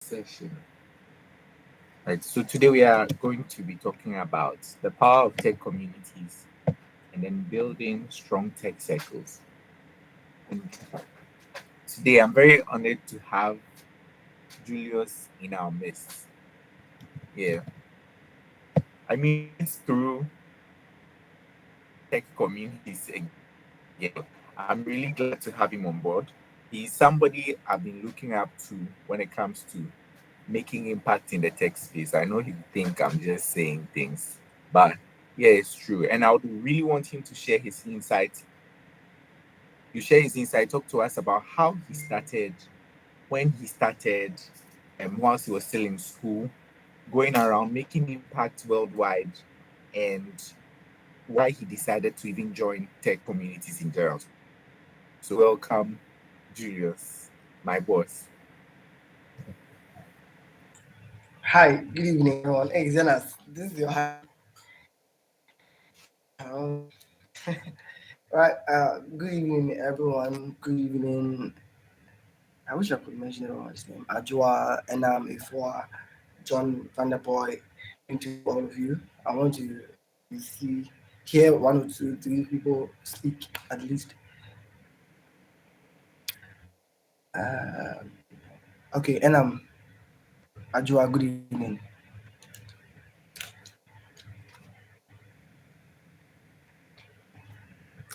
session. Right, so today we are going to be talking about the power of tech communities and then building strong tech circles. And today I'm very honored to have Julius in our midst. Yeah, I mean, we went through tech communities again. I'm really glad to have him on board. He's somebody I've been looking up to when it comes to making impact in the tech space. I know he think I'm just saying things, but yeah, it's true. And I would really want him to share his insights. You share his insight, talk to us about how he started, when he started, and whilst he was still in school, going around making impact worldwide, and why he decided to even join tech communities in general. So welcome, Julius, my boss. Hi, good evening, everyone. Hey, Zenas, this is your hi. Right, good evening, everyone. Good evening. I wish I could mention everyone's name. Ajua, Enam, Ifua, John Vanderboy. To all of you. I want to see, hear one or two, three people speak at least. Uh, okay, Enam, Ajua, good evening.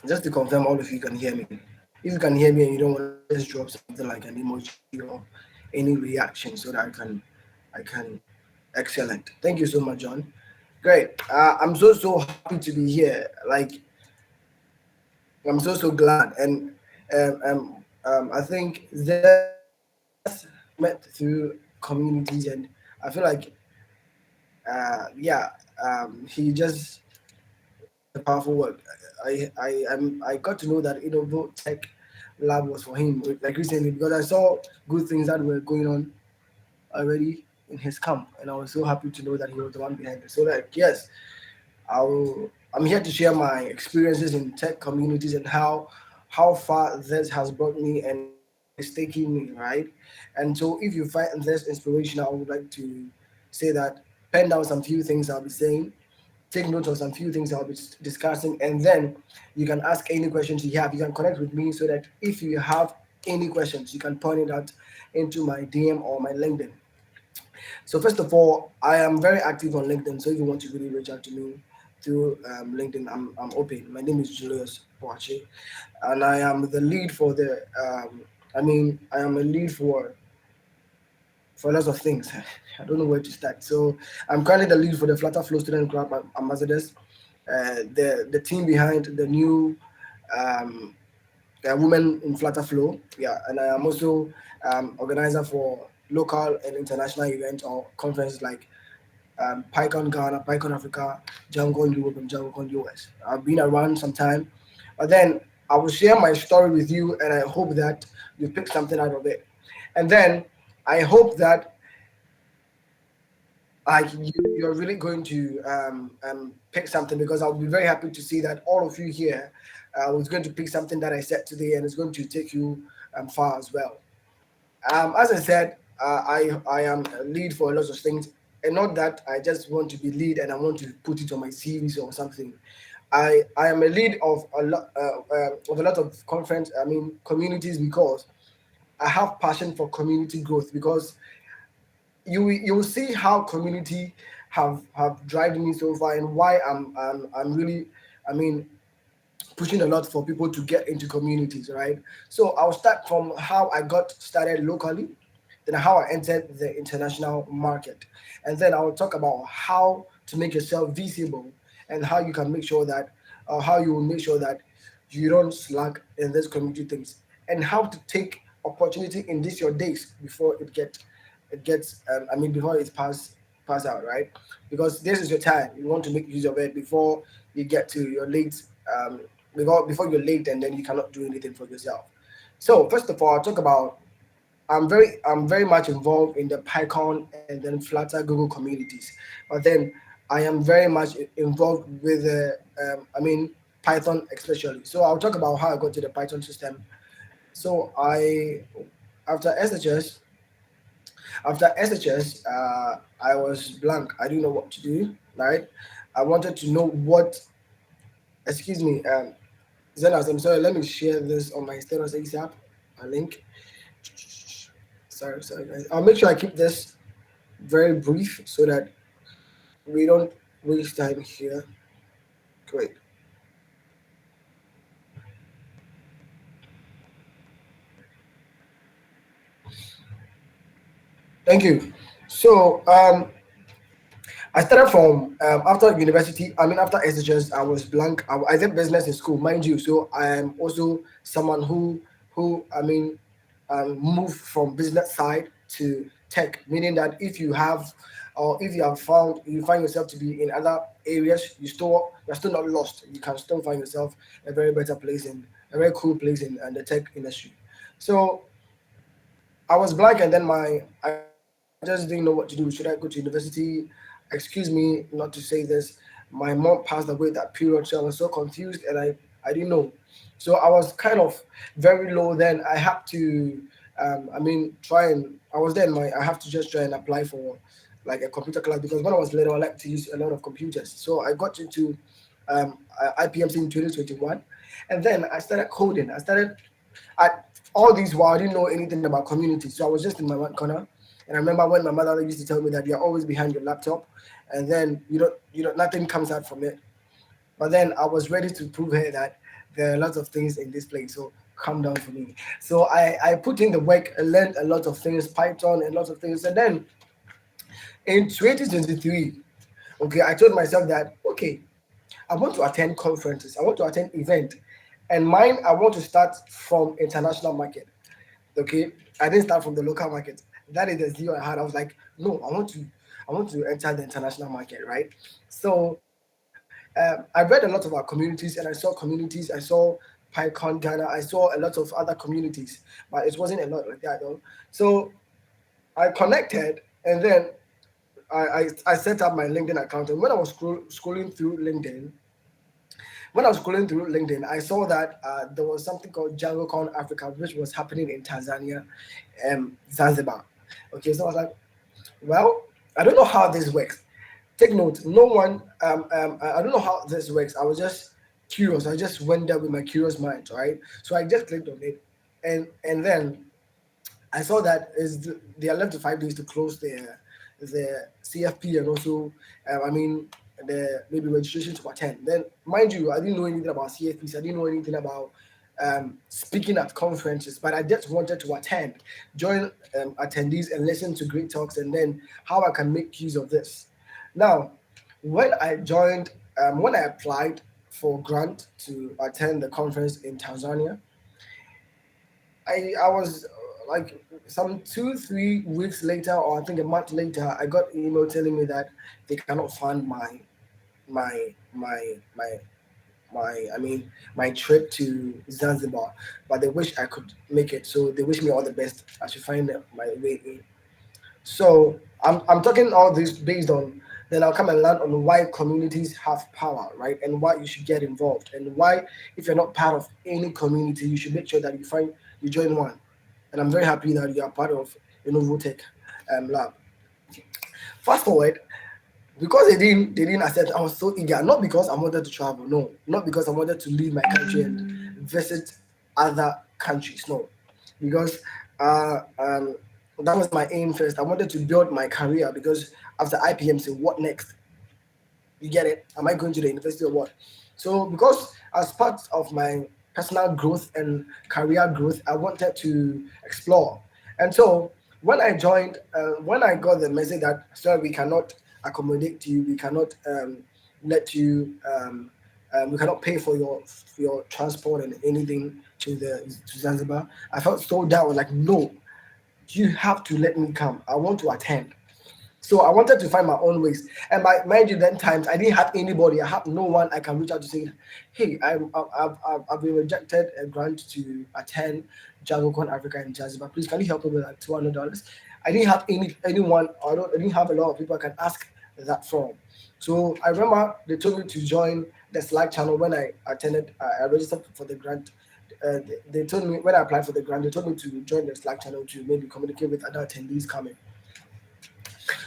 Just to confirm, all of you can hear me. If you can hear me and you don't want to just drop something like an emoji or any reaction so that I can excellent. Thank you so much, John. Great. I'm so happy to be here. Like I'm so glad, and I think this met through communities, and I feel like yeah, he just a powerful work. I got to know that InnovoTech Lab was for him like recently because I saw good things that were going on already in his camp, and I was so happy to know that he was the one behind it. So like yes, I'm here to share my experiences in tech communities and how far this has brought me and it's taking me, right? And so if you find this inspirational, I would like to say that pen down some few things I'll be saying, take note of some few things I'll be discussing, and then you can ask any questions you have. You can connect with me so that if you have any questions, you can point it out into my DM or my LinkedIn. So first of all, I am very active on LinkedIn. So if you want to really reach out to me through LinkedIn, I'm open. My name is Julius Boache, and I am the lead for the. I am a lead for lots of things. I don't know where to start. So I'm currently the lead for the Flutter Flow Student Club Ambassadors, the team behind the new um, women in Flutter Flow. Yeah, and I am also organizer for local and international events or conferences like PyCon Ghana, PyCon Africa, Django Europe, and Django US. I've been around some time, but then I will share my story with you, and I hope that you pick something out of it. And then I hope that you're really going to pick something because I'll be very happy to see that all of you here was going to pick something that I said today, and it's going to take you far as well. As I said, I am a lead for a lot of things, and not that I just want to be lead and I want to put it on my CVs or something. I am a lead of a lot of conference. I mean communities because I have passion for community growth because you will see how community have driven me so far and why I'm really I mean pushing a lot for people to get into communities, right? So I'll start from how I got started locally, then how I entered the international market, and then I'll talk about how to make yourself visible and how you can make sure that, how you will make sure that you don't slack in this community things, and how to take opportunity in this your days before before it's pass out, right? Because this is your time. You want to make use of it before you get to your late um, before you're late and then you cannot do anything for yourself. So first of all, I'll talk about I'm very much involved in the PyCon and then Flutter Google communities. But then I am very much involved with Python especially. So I'll talk about how I got to the Python system. So I after SHS After SHS, I was blank. I didn't know what to do. Right. I wanted to know what. Excuse me. Zenas, I'm sorry. Let me share this on my status ASAP. A link. Sorry, guys. I'll make sure I keep this very brief so that we don't waste time here. Great. Thank you. So, I started from after university. I mean, after SHS, I was blank. I did business in school, mind you. So I am also someone who I mean, moved from business side to tech, meaning that if you have or if you have found you find yourself to be in other areas, you're still not lost. You can still find yourself a very better place in a very cool place in the tech industry. So I was blank, and then I just didn't know what to do. Should I go to university? Excuse me, not to say this. My mom passed away that period, so I was so confused, and I didn't know. So I was kind of very low then. I had to, I mean, try and I was then my I have to just try and apply for like a computer class because when I was little, I liked to use a lot of computers. So I got into IPMC in 2021, and then I started coding. At all these while I didn't know anything about community, so I was just in my one corner. And I remember when my mother used to tell me that you're always behind your laptop, and then nothing comes out from it. But then I was ready to prove her that there are lots of things in this place. So calm down for me. So I put in the work and learned a lot of things, Python and lots of things. And then in 2023, okay, I told myself that okay, I want to attend conferences, I want to attend event, and mine I want to start from international market. Okay, I didn't start from the local market. That is the zeal I had. I was like, no, I want to enter the international market, right? So I read a lot about communities, and I saw communities. I saw PyCon Ghana. I saw a lot of other communities, but it wasn't a lot like that though. So I connected, and then I set up my LinkedIn account. And when I was scrolling through LinkedIn, I saw that there was something called JangoCon Africa, which was happening in Tanzania, Zanzibar. Okay, so I was like, well, I don't know how this works. Take note, no one, I don't know how this works. I was just curious. I just went there with my curious mind, right? So I just clicked on it, and then I saw that they are left to 5 days to close the CFP and also, I mean, the maybe registration to attend. Then, mind you, I didn't know anything about CFPs. I didn't know anything about speaking at conferences, but I just wanted to attend, join attendees and listen to great talks, and then how I can make use of this. Now, when I applied for grant to attend the conference in Tanzania, I was like some 2 3 weeks later, or I think a month later, I got email telling me that they cannot fund my my my I mean my trip to Zanzibar, but they wish I could make it. So they wish me all the best. I should find my way in. So I'm talking all this based on, then I'll come and land on why communities have power, right? And why you should get involved, and why if you're not part of any community, you should make sure that you join one. And I'm very happy that you are part of InnovoTech Lab. Fast forward, because they didn't accept, I was so eager. Not because I wanted to travel, no, not because I wanted to leave my country and visit other countries, no, because that was my aim first. I wanted to build my career because after IPMC, what next? You get it? Am I going to the university or what? So because as part of my personal growth and career growth, I wanted to explore. And so when I got the message that sorry, we cannot accommodate you, we cannot let you, we cannot pay for your transport and anything to Zanzibar, I felt so down. Like no, you have to let me come. I want to attend. So I wanted to find my own ways. And by mind you, then times I didn't have anybody. I have no one I can reach out to say, hey, I've been rejected a grant to attend JangoCon Africa in Zanzibar. Please, can you help me with like $200? I didn't have anyone. I didn't have a lot of people I can ask that from. So I remember they told me to join the Slack channel when I attended. I registered for the grant. They told me when I applied for the grant, they told me to join the Slack channel to maybe communicate with other attendees coming.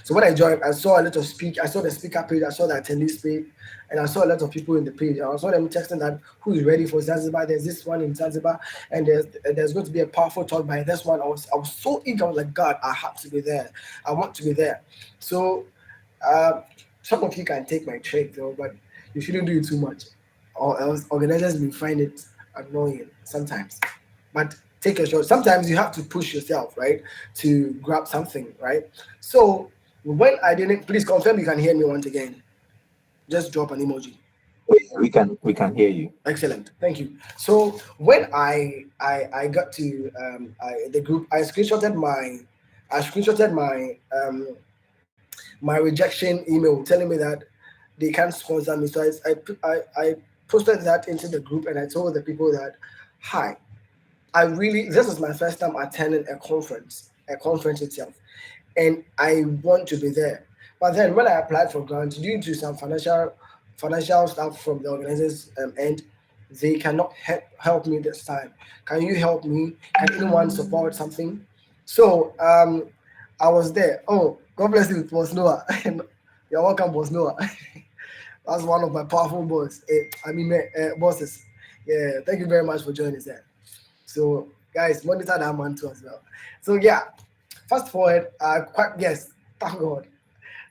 So when I joined, I saw a lot of speak. I saw the speaker page. I saw the attendees page, and I saw a lot of people in the page. I saw them texting that who is ready for Zanzibar. There's this one in Zanzibar, and there's going to be a powerful talk by this one. I was so eager. I was like, God, I have to be there. I want to be there. So uh, some of you can take my trick though, but you shouldn't do it too much, or else organizers will find it annoying sometimes. But take a shot. Sometimes you have to push yourself, right, to grab something, right? So when I didn't, please confirm you can hear me once again. Just drop an emoji. We can hear you. Excellent, thank you. So when I got to the group, I screenshotted my rejection email telling me that they can't sponsor me. So I posted that into the group and I told the people that, hi, this is my first time attending a conference itself, and I want to be there. But then when I applied for grant, due to some financial stuff from the organizers end, they cannot help me this time. Can you help me? Can anyone support something? So I was there. Oh, God bless you, Boss Noah. You're welcome, Boss Noah. That's one of my powerful bosses. Yeah, thank you very much for joining us there. So guys, monitor that man too as well. So yeah, fast forward. Yes, thank God.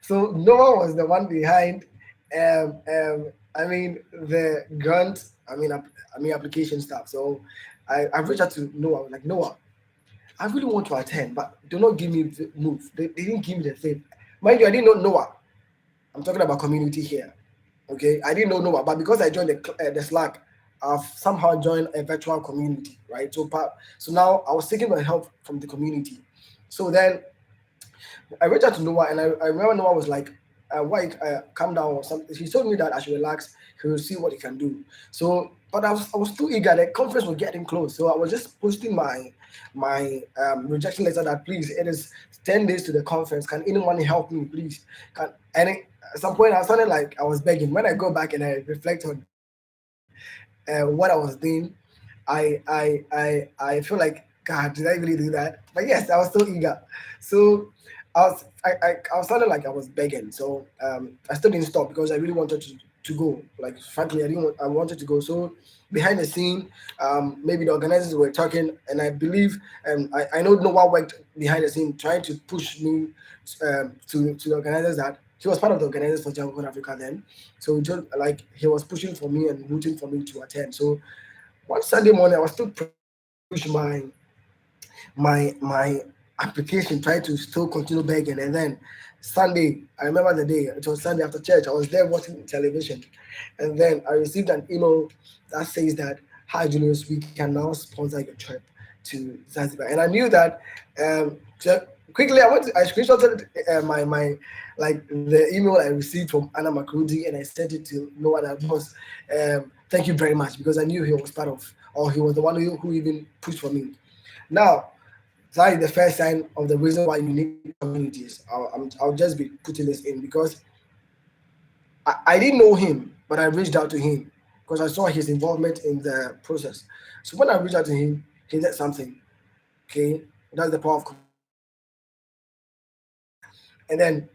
So Noah was the one behind. The grant. Application stuff. So I reached out to Noah. I was like, Noah, I really want to attend, but do not give me the move. They didn't give me the thing. Mind you, I didn't know Noah. I'm talking about community here. Okay, I didn't know Noah, but because I joined the Slack, I've somehow joined a virtual community, right? So now I was seeking my help from the community. So then I reached out to Noah, and I remember Noah was like, "Why calm down or something?" He told me that I should relax. He will see what he can do. So, but I was too eager. The conference was getting close, so I was just posting my rejection letter that please, it is 10 days to the conference. Can anyone help me, please? At some point I sounded like I was begging. When I go back and I reflect on what I was doing, I feel like, God, did I really do that? But yes, I was so eager. So I was sounding like I was begging. So I still didn't stop because I really wanted to go. Like frankly, I wanted to go. So behind the scene, maybe the organizers were talking, and I believe I know Noah worked behind the scene trying to push me to the organizers that he was part of the organizers for Jungle Africa then. So just like he was pushing for me and rooting for me to attend. So one Sunday morning, I was still push my application, trying to still continue begging. And then Sunday, I remember the day, it was Sunday after church, I was there watching television. And then I received an email that says that, hi Julius, we can now sponsor your trip to Zanzibar. And I knew that so quickly I screenshotted my like the email I received from Anna Makrudi, and I sent it to Noah that boss. Thank you very much, because I knew he was part of, or he was the one who even pushed for me. Now, that is the first sign of the reason why you need communities. I'll just be putting this in because I didn't know him, but I reached out to him because I saw his involvement in the process. So when I reached out to him, he did something. Okay, that's the power of community. And then,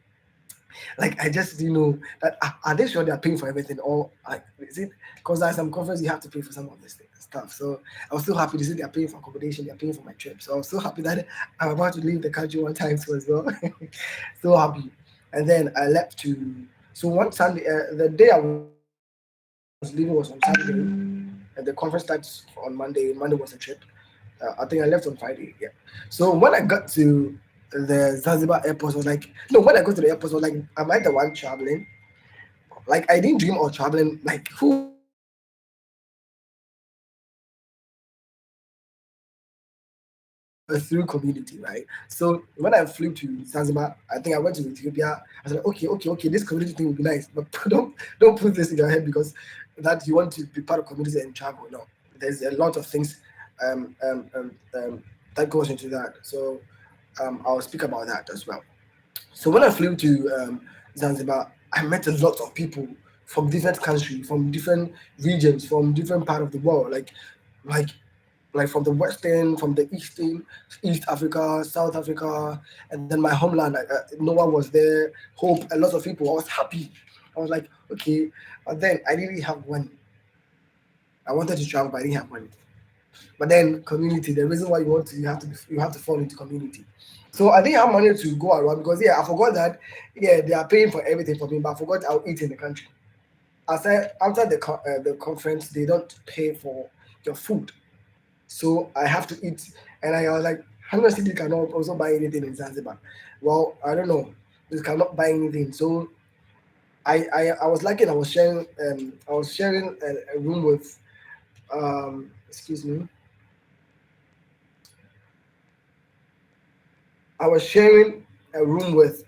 like, I just didn't know that are they sure they are paying for everything, or like is it because there's some conference you have to pay for some of this stuff. So I was so happy to see they're paying for accommodation, they're paying for my trip. So I was so happy that I'm about to leave the country one time too as well. So happy. And then I left to, so one Sunday, the day I was leaving was on Saturday, and the conference starts on Monday. Monday was a trip. I think I left on Friday. Yeah. So when I got to the Zanzibar airport, I was like, no, when I got to the airport, I was like, am I the one traveling? Like, I didn't dream of traveling. Like, who would dream of traveling through community, right? So when I flew to Zanzibar, I think I went to Ethiopia. I was like, okay, this community thing will be nice, but don't put this in your head because that you want to be part of community and travel. No, there's a lot of things um, um, that goes into that. So I'll speak about that as well. So when I flew to Zanzibar, I met a lot of people from different countries, from different regions, from different part of the world. Like like from the Western, from the Eastern, East Africa, South Africa, and then my homeland. Noah was there, Hope, a lot of people. I was happy. I was like, okay, but then I didn't have money. I wanted to travel, but I didn't have money. But then community, the reason why you want to, you have to fall into community. So I didn't have money to go around because I forgot that they are paying for everything for me, but I forgot I'll eat in the country. I said after the conference, they don't pay for your food, so I have to eat. And I was like, 100 cedi cannot also buy anything in Zanzibar. Well, I don't know, you cannot buy anything. So I was lucky. I was sharing a room with excuse me. I was sharing a room with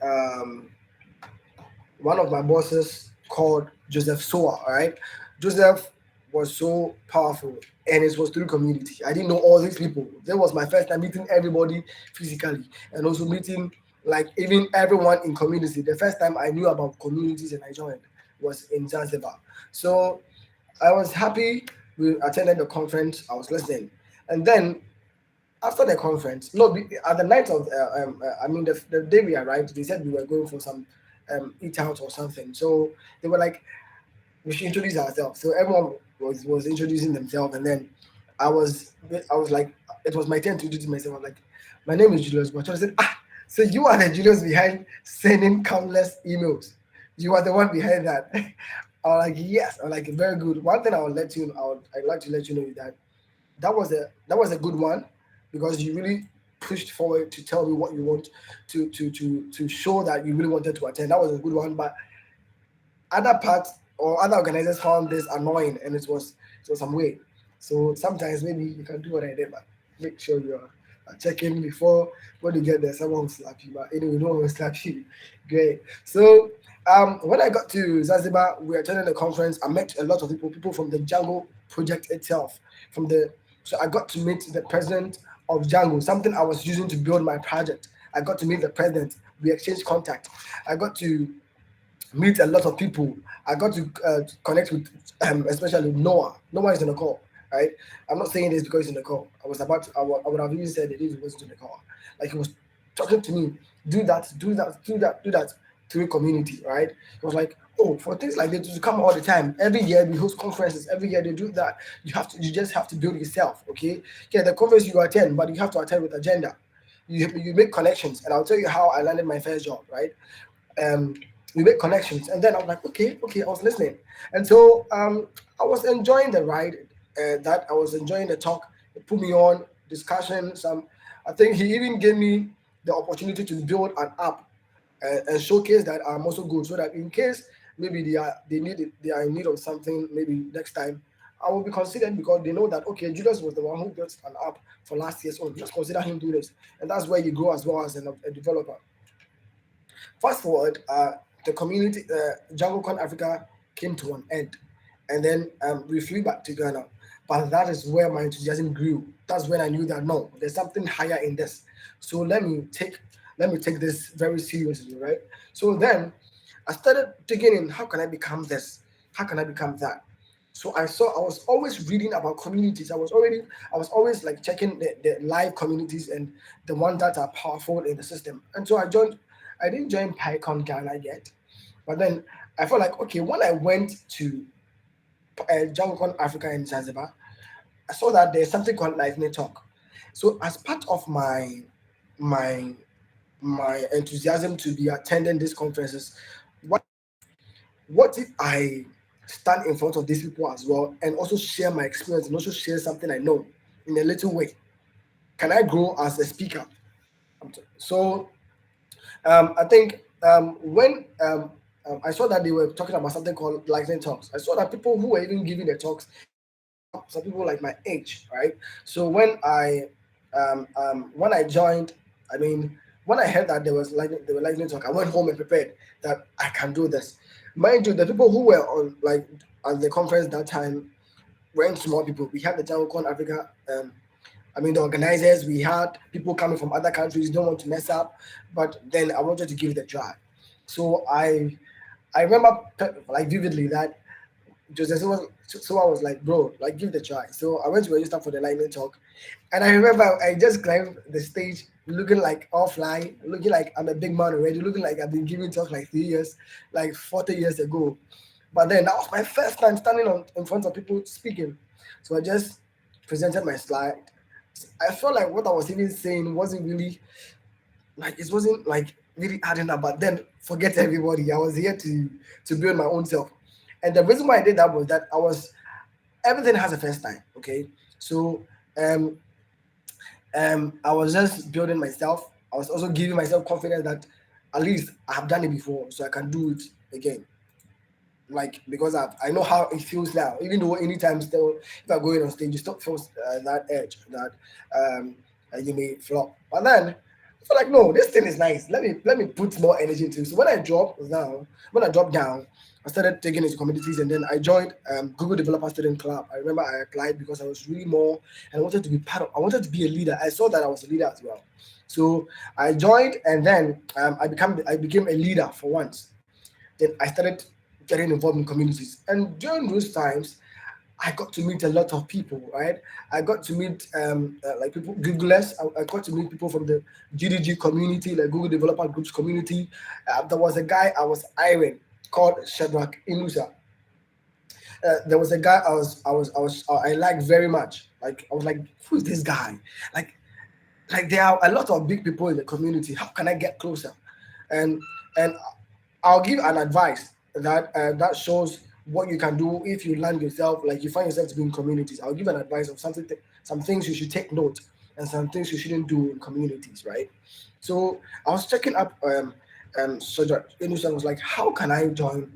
one of my bosses called Joseph Soa. All right, Joseph was so powerful, and it was through community. I didn't know all these people. That was my first time meeting everybody physically, and also meeting like even everyone in community. The first time I knew about communities and I joined was in Zanzibar. So I was happy. We attended the conference. I was listening, and then after the conference, no, at the night of, I mean, the day we arrived, they said we were going for some eat out or something. So they were like, we should introduce ourselves. So everyone was introducing themselves, and then I was like, it was my turn to introduce myself. I was like, my name is Julius, but I said, so you are the Julius behind sending countless emails. You are the one behind that. I was like, yes. I was like, very good. One thing I'd like to let you know is that that was a good one because you really pushed forward to tell me what you want to show that you really wanted to attend. That was a good one, but other parts or other organizers found this annoying, and it was some way. So sometimes maybe you can do what I did, but make sure you're checking before when you get there. Someone will slap you, but anyway, no one will slap you. Great. So when I got to Zanzibar, we attended the conference. I met a lot of people from the Django project itself. From the so I got to meet the president of Django, something I was using to build my project. I got to meet the president. We exchanged contact. I got to meet a lot of people. I got to connect with, especially Noah. Noah is in the call, right? I'm not saying this because he's in the call. I would have even said it if he wasn't in the call. Like he was talking to me, do that, do that, do that, do that, through community, right? It was like, oh, for things like this to come all the time. Every year we host conferences. Every year they do that. You just have to build yourself, okay? Yeah, the conference you attend, but you have to attend with agenda. You make connections, and I'll tell you how I landed my first job, right? um, we make connections. And then I was like, okay, okay, I was listening. And so I was enjoying the ride, that I was enjoying the talk. It put me on discussion. I think he even gave me the opportunity to build an app and showcase that I'm also good so that in case maybe they are in need of something, maybe next time, I will be considered because they know that okay, Julius was the one who built an app for last year, so just consider him do this. And that's where you grow as well as a developer. Fast forward, the community, Jungle Africa came to an end, and then we flew back to Ghana. But that is where my enthusiasm grew. That's when I knew that no, there's something higher in this. So let me take this very seriously, right? So then I started digging in. How can I become this? How can I become that? So I was always reading about communities. I was always like checking the live communities and the ones that are powerful in the system. And so I didn't join PyCon Ghana yet, but then I felt like okay, when I went to Jungle Africa in Zanzibar, I saw that there's something called Lightning Talk. So as part of my my enthusiasm to be attending these conferences, what what if I stand in front of these people as well and also share my experience and also share something I know in a little way? Can I grow as a speaker? So I think when I saw that they were talking about something called lightning talks, I saw that people who were even giving the talks, some people like my age, right? So when I joined, I mean, when I heard that there were lightning talk, I went home and prepared that I can do this. Mind you, the people who were on like at the conference that time weren't small people. We had the Jamaican Africa. I mean, the organizers, we had people coming from other countries, don't want to mess up, but then I wanted to give it a try. So I remember like vividly that So I was like, bro, like give it a try. So I went to register for the lightning talk, and I remember I just climbed the stage looking like all fly, looking like I'm a big man already, looking like I've been giving talk like 3 years, like 40 years ago. But then that was my first time standing on in front of people speaking. So I just presented my slide. I felt like what I was even saying wasn't really like it wasn't like really adding up. But then forget everybody. I was here to build my own self. And the reason why I did that was that I was everything has a first time. Okay. So um I was just building myself. I was also giving myself confidence that at least I have done it before, so I can do it again. Like because I know how it feels now. Even though anytime still, if I'm going on stage, you still feel that edge that um you may flop. But then I feel like no, this thing is nice. Let me put more energy into it. So when I dropped down, I started taking into communities, and then I joined Google Developer Student Club. I remember I applied because I was really more and I wanted to be part of. I wanted to be a leader. I saw that I was a leader as well. So I joined, and then I became a leader for once. Then I started getting involved in communities. And during those times, I got to meet a lot of people, right? I got to meet like people, Googlers. I got to meet people from the GDG community, like Google Developer Groups community. There was a guy I was hiring called Shadrach Inusa. There was a guy I liked very much. Like I was like, who's this guy? Like like there are a lot of big people in the community. How can I get closer? And and I'll give an advice that shows what you can do if you land yourself, like you find yourself to be in communities. I'll give an advice of some things you should take note and some things you shouldn't do in communities, right? So I was checking up Soja Innocent was like, how can I join?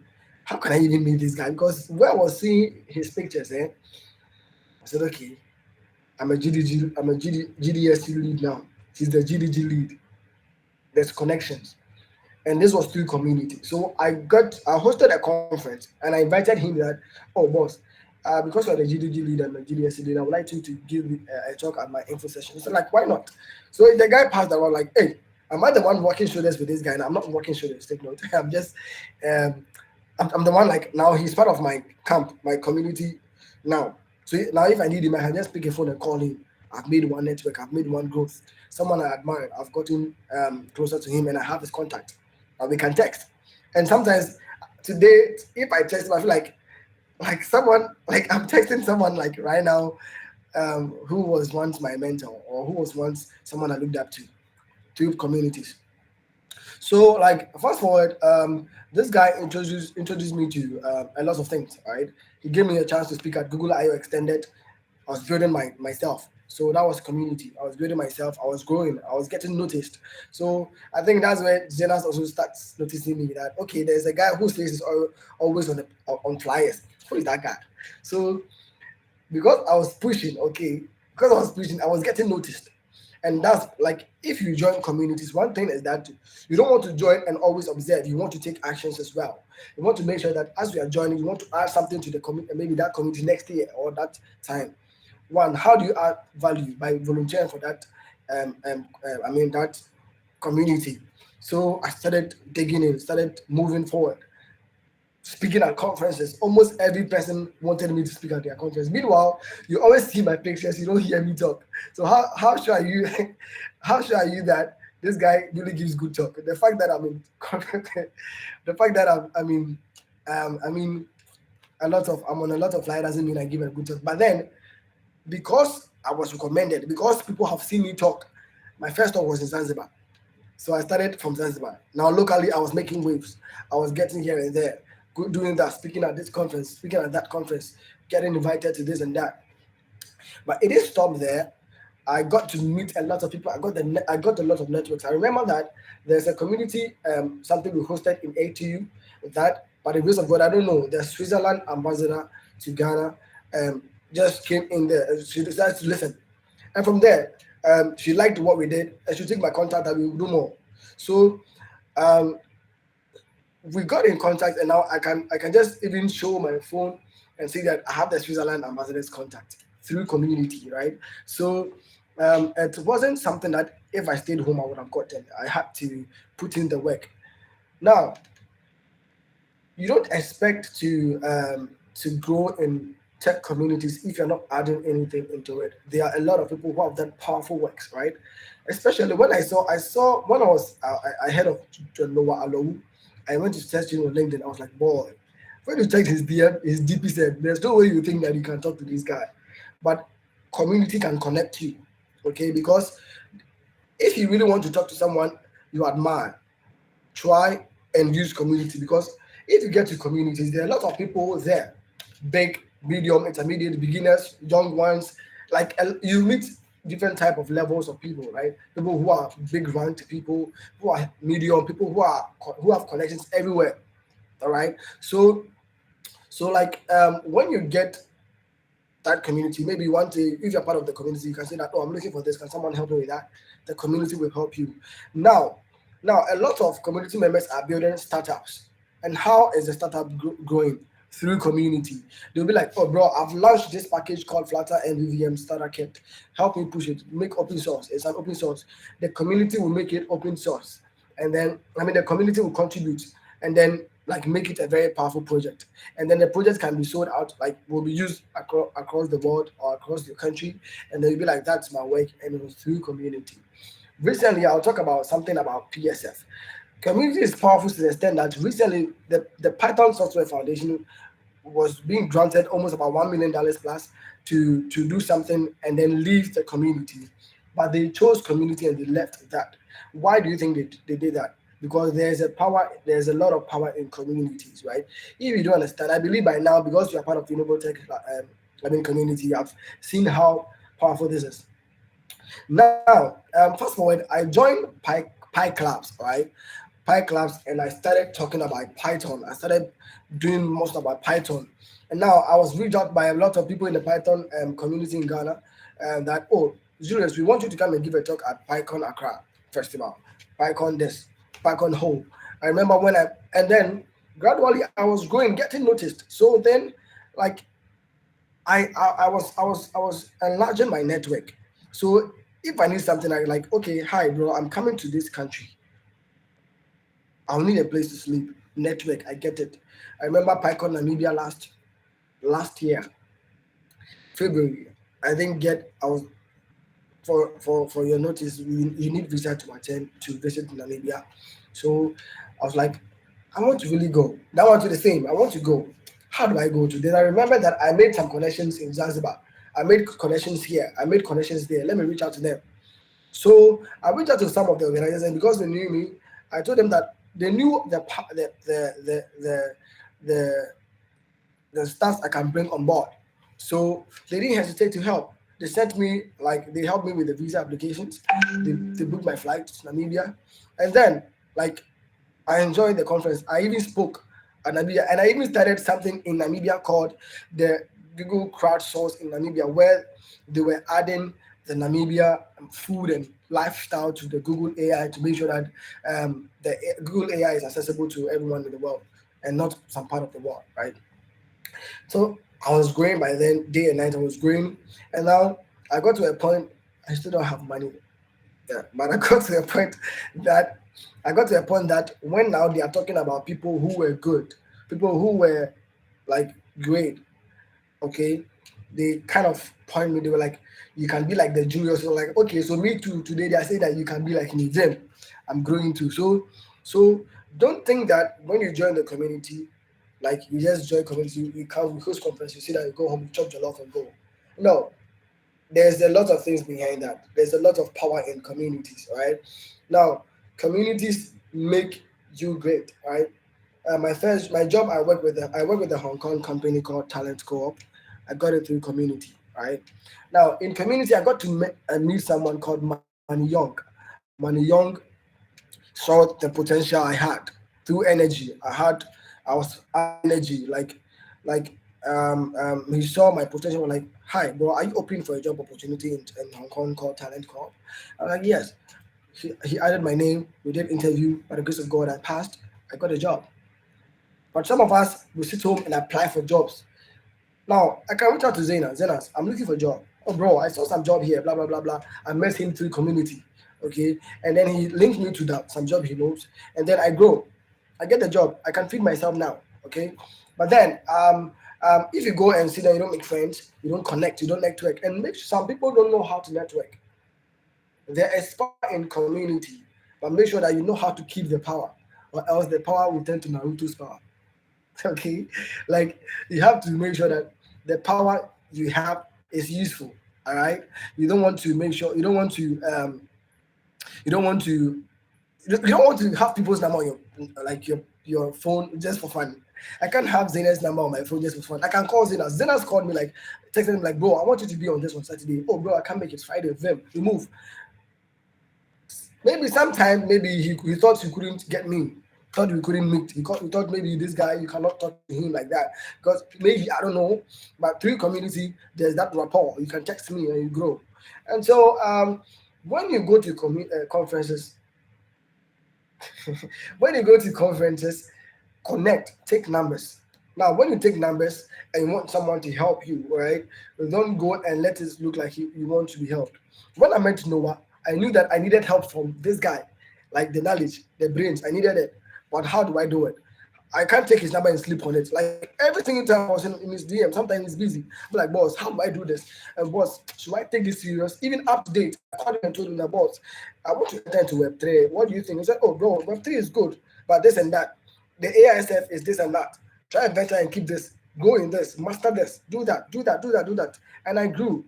How can I even meet this guy? Because where I was seeing his pictures, I said, okay, I'm a GDSC lead now. He's the GDG lead. There's connections, and this was through community. So I hosted a conference and I invited him that, oh boss, because you're the GDG leader and the GDS leader, I would like you to give a talk at my info session. He said like, why not? So the guy passed around like, hey, am I the one working shoulders with this guy? And I'm not working shoulders. Take note. I'm just, um, I'm the one like now he's part of my camp, my community now. So now if I need him, I can just pick a phone and call him. I've made one network. I've made one growth. Someone I admire. I've gotten closer to him, and I have his contact. We can text. And sometimes today, if I text him, I feel like someone like I'm texting someone like right now, who was once my mentor or who was once someone I looked up to through communities. So like fast forward, this guy introduced me to a lot of things. Right, he gave me a chance to speak at Google I/O Extended. I was building myself. So that was community. I was building myself. I was growing. I was getting noticed. So I think that's where Jonas also starts noticing me that okay, there's a guy whose face is always on flyers. Who is that guy? So because I was pushing, okay, because I was pushing, I was getting noticed. And that's like if you join communities, one thing is that you don't want to join and always observe. You want to take actions as well. You want to make sure that as you are joining, you want to add something to the community, maybe that community next year or that time. One, how do you add value by volunteering for that? That community. So I started digging in, started moving forward, speaking at conferences. Almost every person wanted me to speak at their conference. Meanwhile, you always see my pictures, you don't hear me talk. So how sure are you? How sure are you that this guy really gives good talk? The fact that I'm in, the fact that I mean, I'm on a lot of flyers doesn't mean I give a good talk. But then because I was recommended, because people have seen me talk, my first talk was in Zanzibar. So I started from Zanzibar. Now locally, I was making waves. I was getting here and there, doing that, speaking at this conference, speaking at that conference, getting invited to this and that. But it didn't stop there. I got to meet a lot of people. I got a lot of networks. I remember that there's a community, something we hosted in ATU. That, by the grace of God, I don't know. The Switzerland ambassador to Ghana just came in there. She decided to listen, and from there, she liked what we did, and she took my contact that we will do more. So um, we got in contact, and now I can just even show my phone and see that I have the Switzerland ambassador's contact through community, right? So it wasn't something that if I stayed home I would have gotten. I had to put in the work. Now you don't expect to to grow in tech communities if you're not adding anything into it. There are a lot of people who have done powerful works, right? Especially when I saw when I was I heard of Noah Alowu. I went to search him on LinkedIn. I was like, boy, when you check his DM, his DP said, there's no way you think that you can talk to this guy. But community can connect you, okay? Because if you really want to talk to someone you admire, try and use community, because if you get to communities, there are a lot of people there, big, medium, intermediate, beginners, young ones. Like you meet different type of levels of people, right? People who are big ranked, people who are medium, people who have connections everywhere. All right. So like when you get that community. Maybe you want to, if you're part of the community, you can say that, oh, I'm looking for this. Can someone help me with that? The community will help you. Now, now a lot of community members are building startups. And how is the startup growing? Through community. They'll be like, oh, bro, I've launched this package called Flutter MVVM Starter Kit. Help me push it. Make open source. It's an open source. The community will make it open source. And then, the community will contribute and then like make it a very powerful project, and then the project can be sold out, like will be used across the world or across the country, and they'll be like, that's my work, and it was through community. Recently I'll talk about something about PSF. Community is powerful to the extent that recently the Python Software Foundation was being granted almost about $1 million plus to do something and then leave the community. But they chose community and they left that. Why do you think they did that? Because there's a lot of power in communities, right? If you don't understand, I believe by now, because you are part of the InnovoTech community, you have seen how powerful this is. Now, fast forward, I joined Pi Clubs, right? Pi Clubs, and I started talking about Python. I started doing most about Python, and now I was reached out by a lot of people in the Python community in Ghana, and that, oh, Julius, we want you to come and give a talk at PyCon Accra Festival, PyCon this, PyCon Home. I remember and then gradually I was growing, getting noticed. So then, like I was enlarging my network. So if I need something, I like, okay, hi bro, I'm coming to this country. I'll need a place to sleep. Network, I get it. I remember PyCon Namibia last year, February. I didn't get. I was for your notice. You need visa to attend to visit Namibia. So I was like, I want to really go. That one to the same. I want to go. How do I go to? Then I remember that I made some connections in Zanzibar. I made connections here. I made connections there. Let me reach out to them. So I reached out to some of the organizers, and because they knew me, I told them that they knew the the staff I can bring on board. So they didn't hesitate to help. They sent me, like, they helped me with the visa applications. They booked my flight to Namibia, and then like I enjoyed the conference. I even spoke at Namibia, and I even started something in Namibia called the Google Crowdsource in Namibia, where they were adding the Namibia food and lifestyle to the Google AI to make sure that Google AI is accessible to everyone in the world and not some part of the world, right? So I was growing by then, day and night. I was growing, and now I got to a point. I still don't have money, yeah, but that I got to a point that when now they are talking about people who were good, people who were like great, okay, they kind of point me. They were like, "You can be like the Julius." So like, okay, so me too. Today they are saying that you can be like me. Then I'm growing too. So don't think that when you join the community, like you just join community, you come, we host conference, you see that you go home, you chop your love and go. No, there's a lot of things behind that. There's a lot of power in communities, right? Now, communities make you great, right? My job, I work with a Hong Kong company called Talent Co-op. I got it through community, right? Now, in community, I got to meet someone called Manny Young. Manny Young saw the potential I had through energy. I was adding energy, he saw my potential. Was like, hi bro, are you open for a job opportunity in Hong Kong called Talent Corp? I'm like, yes. He added my name. We did interview. By the grace of God, I passed. I got a job. But some of us will sit home and apply for jobs. Now I can reach out to Zenas, I'm looking for a job. Oh bro, I saw some job here, blah blah blah blah. I met him through community. Okay. And then he linked me to that some job he knows. And then I grow. I get the job. I can feed myself now. Okay. But then If you go and see that you don't make friends, you don't connect, you don't network, and make some people don't know how to network. There is power in community, but make sure that you know how to keep the power, or else the power will turn to Naruto's power. Okay, like you have to make sure that the power you have is useful. All right, you don't want to make sure you don't want to you don't want to have people's number on your phone just for fun. I can't have Zena's number on my phone just for fun. I can call Zena. Zena's called me like texting me like, bro, I want you to be on this on Saturday. Oh bro, I can't make it Friday. Vim, remove. Maybe sometime maybe he thought he couldn't get me. Thought we couldn't meet. He thought maybe this guy you cannot talk to him like that because maybe I don't know. But through community, there's that rapport. You can text me and you grow. And so when you go to conferences, when you go to conferences, connect, take numbers. Now, when you take numbers and you want someone to help you, right? You don't go and let it look like you want to be helped. When I met Noah, I knew that I needed help from this guy, like the knowledge, the brains. I needed it. But how do I do it? I can't take his number and sleep on it. Like every single time I was in his DM, sometimes he's busy. I'm like, boss, how do I do this? And boss, should I take this serious? Even up to date, I called him and told him that, boss, I want to enter into Web3. What do you think? He said, oh, bro, Web3 is good, but this and that. The AISF is this and that. Try and better and keep this. Go in this, master this, do that, do that, do that, do that. And I grew.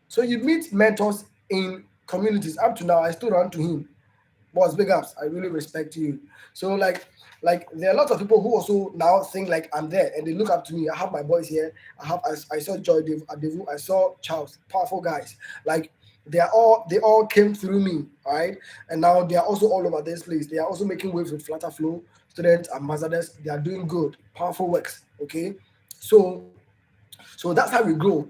So you meet mentors in communities. Up to now, I still run to him. Boss, big ups. I really respect you. So like there are a lot of people who also now think like I'm there and they look up to me. I have my boys here. I saw Joy Devu, I saw Charles, powerful guys. Like they all came through me, all right? And now they are also all over this place. They are also making waves with Flutter Flow, students, ambassadors. They are doing good, powerful works. Okay. So that's how we grow.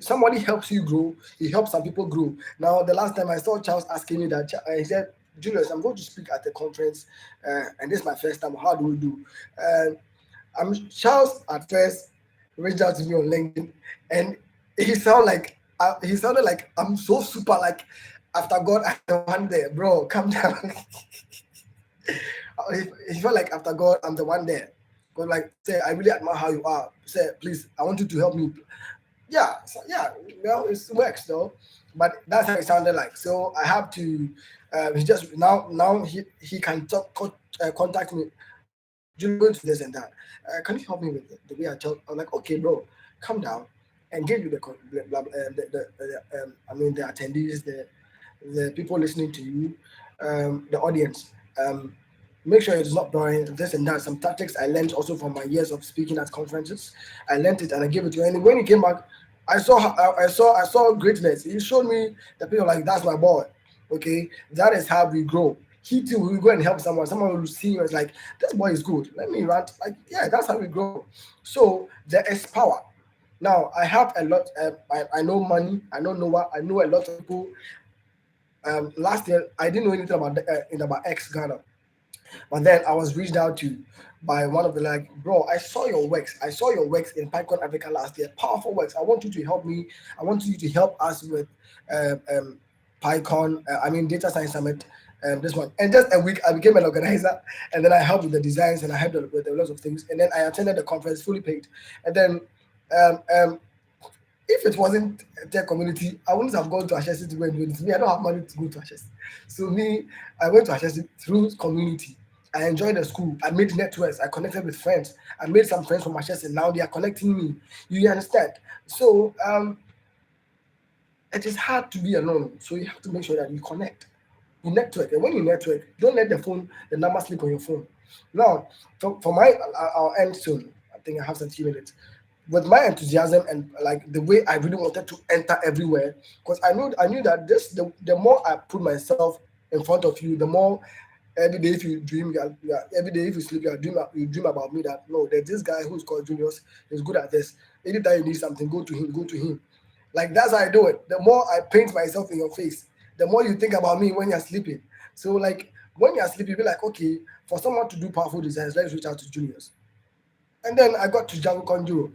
Somebody helps you grow. He helps some people grow. Now, the last time I saw Charles asking me that, he said, "Julius, I'm going to speak at the conference, and this is my first time. How do we do?" Charles at first reached out to me on LinkedIn, and he sounded like I'm so super like after God I'm the one there, bro. Calm down. He felt like after God I'm the one there. God like say I really admire how you are. Say please I want you to help me. Yeah, so yeah, well it works though, but that's how it sounded like. So I have to. He just now he can contact me. Julie, I'm going to do this and that. Can you help me with the way I talk? I'm like, okay, bro, calm down, and give you the attendees, the people listening to you, the audience. Make sure it's not boring. This and that. Some tactics I learned also from my years of speaking at conferences. I learned it and I gave it to him. And when he came back, I saw greatness. He showed me that people like that's my boy. Okay, that is how we grow. He too will go and help someone. Someone will see you as like this boy is good. Let me rant. Like yeah, that's how we grow. So there is power. Now I have a lot. I know money. I know Noah. I know a lot of people. Last year I didn't know anything about X Ghana. But then I was reached out to by one of the like, bro, I saw your works. I saw your works in PyCon Africa last year. Powerful works. I want you to help me. I want you to help us with PyCon, Data Science Summit, this one. And just a week, I became an organizer. And then I helped with the designs and I helped with a lot of things. And then I attended the conference fully paid. And then um, um, if it wasn't a tech community, I wouldn't have gone to Ashesi to go and do it. Me, I don't have money to go to Ashesi. So me, I went to Ashesi through community. I enjoyed the school. I made networks. I connected with friends. I made some friends from Ashesi. Now they are connecting me. You understand? So it is hard to be alone. So you have to make sure that you connect. You network. And when you network, don't let the number slip on your phone. Now, for my, I'll end soon. I think I have some few minutes with my enthusiasm and like the way I really wanted to enter everywhere, because I knew that the more I put myself in front of you, the more every day if you dream, every day if you sleep, you dream about me that no, there's this guy who's called Julius, he's good at this. Anytime you need something, go to him. Like that's how I do it. The more I paint myself in your face, the more you think about me when you're sleeping. So like when you're sleeping, be like, okay, for someone to do powerful designs, let's reach out to Julius. And then I got to JavaCon Europe.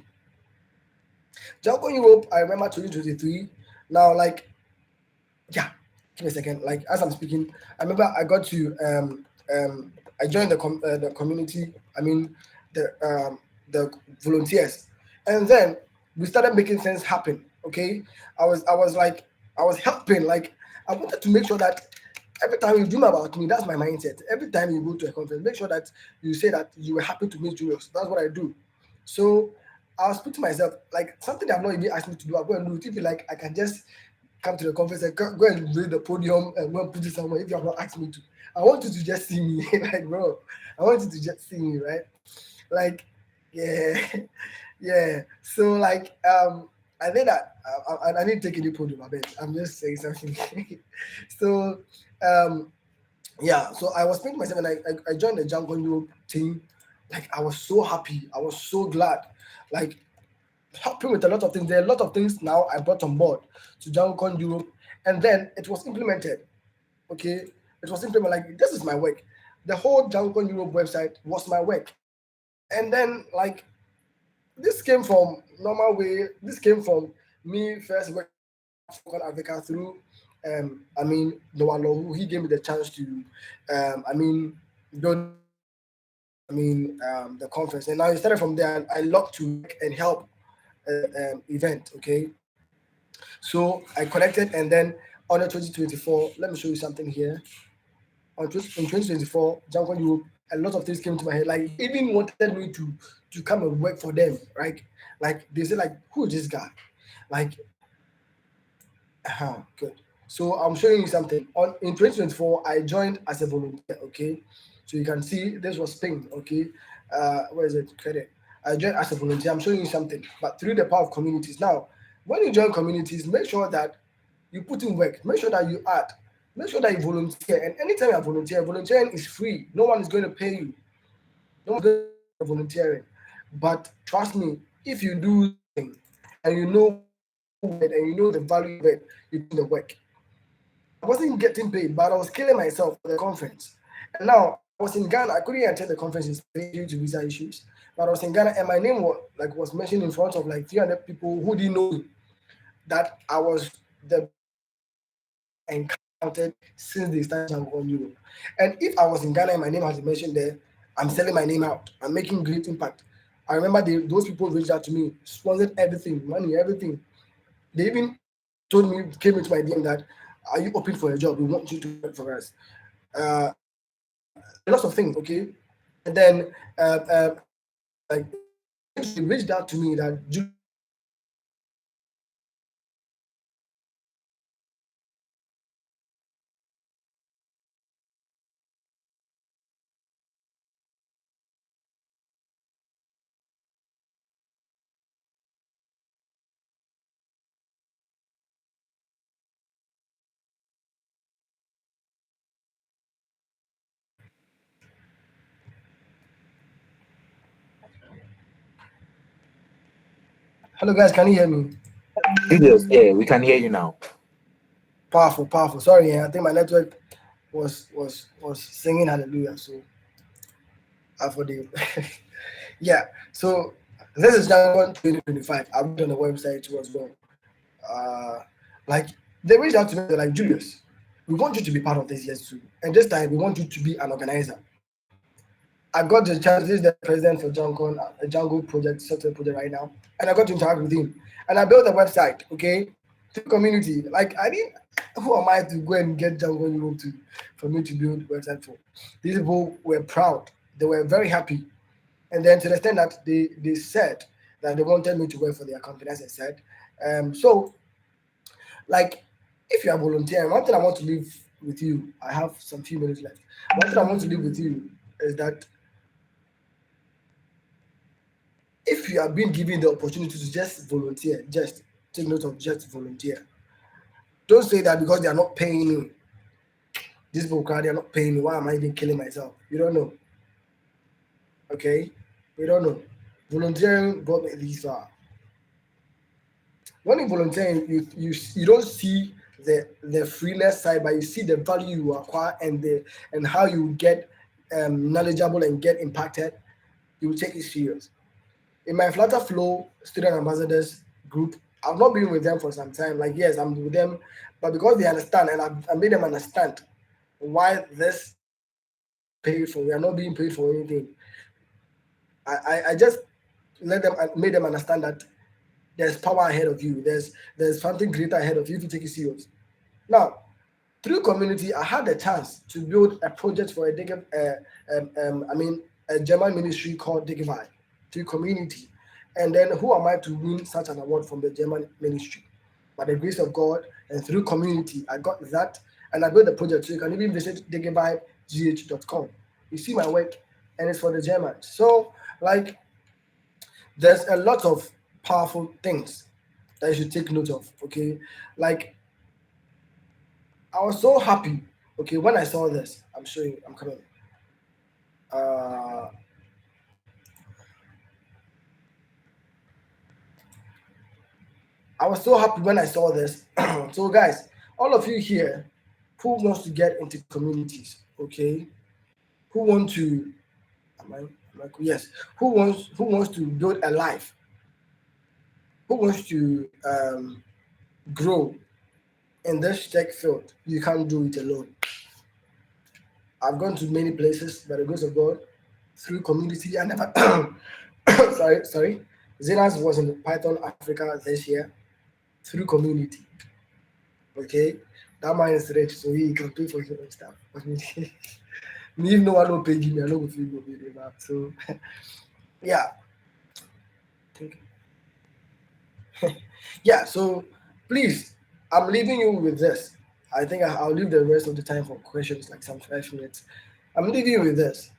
JavaCon Europe, I remember 2023. Now, like, yeah, give me a second. Like, as I'm speaking, I remember I got to I joined the community. I mean, the the volunteers, and then we started making things happen. Okay, I was helping. Like I wanted to make sure that every time you dream about me, that's my mindset. Every time you go to a conference, make sure that you say that you were happy to meet Julius. That's what I do. So I was putting myself like something that I've not even asked me to do. I'm going to do it. If you like, I can just come to the conference and go and read the podium and go and put it somewhere if you have not asked me to. I want you to just see me, like bro. I want you to just see me, right? Like, yeah, yeah. So like, I think that I need to take any podium. I bet I'm just saying something. So, um, yeah. So I was thinking myself, and I joined the Jungle Europe team. Like I was so happy. I was so glad. Like helping with a lot of things. There are a lot of things now I brought on board to JangoCon Europe, and then it was implemented. Okay, it was implemented. Like this is my work. The whole JangoCon Europe website was my work, and then like this came from normal way. This came from me first working for Africa through. I mean, Noah who he gave me the chance to, I mean, donate to, the conference, and now it started from there. And I love to work and help event. Okay, so I connected, and then on the 2024, let me show you something here. In 2024, Jungle Europe, a lot of things came to my head. Like they even wanted me to come and work for them, right? Like they said, like, who is this guy? Like, good. So I'm showing you something. On in 2024, I joined as a volunteer. Okay, so you can see this was Spain. Okay, where is it? Credit. I joined as a volunteer. I'm showing you something, but through the power of communities. Now, when you join communities, make sure that you put in work. Make sure that you add. Make sure that you volunteer. And anytime you volunteer, volunteering is free. No one is going to pay you. No one's going to pay you for volunteering. But trust me, if you do something and you know it and you know the value of it, you do the work. I wasn't getting paid, but I was killing myself for the conference. And now I was in Ghana. I couldn't attend the conference in Spain due to visa issues. But I was in Ghana, and my name was mentioned in front of like 300 people who didn't know me. That I was the volunteer encountered since they started on Europe. And if I was in Ghana and my name has been mentioned there, I'm selling my name out. I'm making great impact. I remember those people reached out to me, sponsored everything, money, everything. They even told me, came into my DM that, are you open for a job? We want you to work for us. Lots of things, okay? And then, like, they reached out to me that, hello guys, can you hear me? Julius, yeah, we can hear you now. Powerful, powerful. Sorry, I think my network was singing hallelujah. So I for the yeah. So this is January 2025. I went on the website too as well. Uh, like they reached out to me, they're like, Julius, we want you to be part of this yes too. And this time we want you to be an organizer. I got the chance, this is the president for JunkCon, a Jungle project, software project right now. And I got to interact with him. And I built a website, okay, to the community. Like I didn't, who am I to go and get Jungle Europe to for me to build a website for? These people were proud. They were very happy. And then to the extent that they said that they wanted me to work for their company, as I said. So like if you are volunteering, one thing I want to leave with you, I have some few minutes left. One thing I want to leave with you is that if you are being given the opportunity to just volunteer, just take note of just volunteer. Don't say that because they are not paying you. This people they are not paying me. Why am I even killing myself? You don't know. Okay? We don't know. Volunteering got me this far. When you volunteer, you don't see the freelance side, but you see the value you acquire and how you get knowledgeable and get impacted. You will take it serious. In my Flutter Flow student ambassadors group, I've not been with them for some time. Like, yes, I'm with them, but because they understand and I made them understand why this is not paid for, we are not being paid for anything. I just made them understand that there's power ahead of you. There's something greater ahead of you if you take it serious. Now, through community, I had the chance to build a project for a German ministry called Digivai through community. And then who am I to win such an award from the German ministry? By the grace of God and through community, I got that and I built the project. So you can even visit digivai.gh.com. You see my work and it's for the Germans. So like there's a lot of powerful things that you should take note of. Okay. Like I was so happy, okay, when I saw this. I'm showing you, I'm coming. Uh, I was so happy when I saw this. So, guys, all of you here who wants to get into communities, okay, who want to, yes, who wants to build a life, who wants to grow in this tech field, you can't do it alone. I've gone to many places by the grace of God through community. I never, sorry. Zenas was in Python Africa this year through community. Okay, that man is rich, so he can pay for his own stuff. Me, if no one will pay me, I don't feel good about. So, yeah, yeah. So, please, I'm leaving you with this. I think I'll leave the rest of the time for questions, like some 5 minutes. I'm leaving you with this.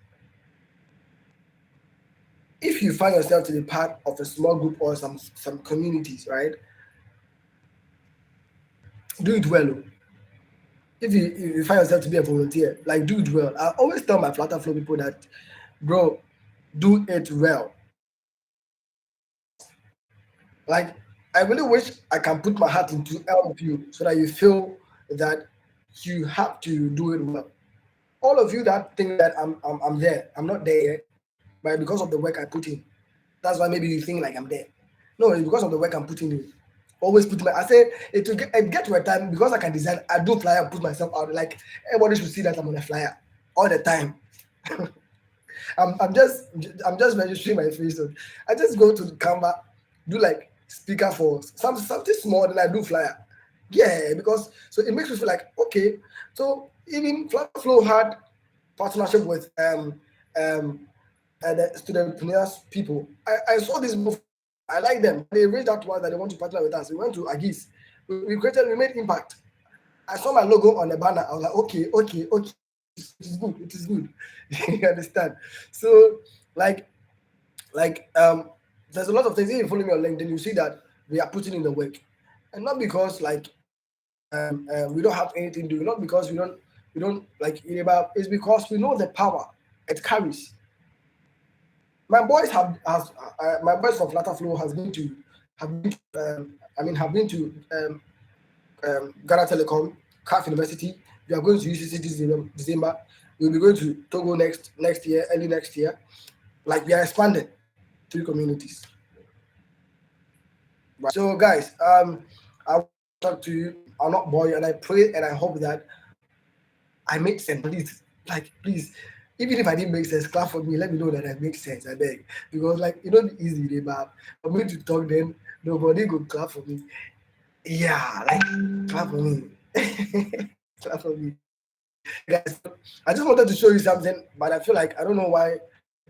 If you find yourself to be part of a small group or some communities, right? Do it well. If you find yourself to be a volunteer, like do it well. I always tell my Flutter Flow people that, bro, do it well. Like I really wish I can put my heart into help you so that you feel that you have to do it well. All of you that think that I'm there, I'm not there yet, but because of the work I put in. That's why maybe you think like I'm there. No, it's because of the work I'm putting in. Always put I say it get to a time because I can design. I do flyer, put myself out. Like everybody should see that I'm on a flyer all the time. I'm just registering my face. So I just go to Canva, do like speaker for something small, then I do flyer. Yeah, because so it makes me feel like okay. So even Flow had partnership with the studentpreneurs people. I saw this move. I like them. They reached out to us that they want to partner with us. We went to Agis. We made impact. I saw my logo on the banner. I was like, okay. It is good. It is good. You understand? So, there's a lot of things. If you follow me on LinkedIn, you see that we are putting in the work, and not because we don't have anything to do. Not because we don't like it about. It's because we know the power it carries. My boys my boys from Flutter Flow have been to Ghana Telecom, CAF University. We are going to UCC this December. We'll be going to Togo next year, early next year. Like we are expanding to communities. Right. So guys, I will talk to you. I'll not bore you, and I pray and I hope that I make sense. Please, even if I didn't make sense, clap for me. Let me know that I make sense. I beg, because you don't be easy, but for me to talk, then nobody go clap for me. Yeah, clap for me. Clap for me. Guys, I just wanted to show you something, but I feel like I don't know why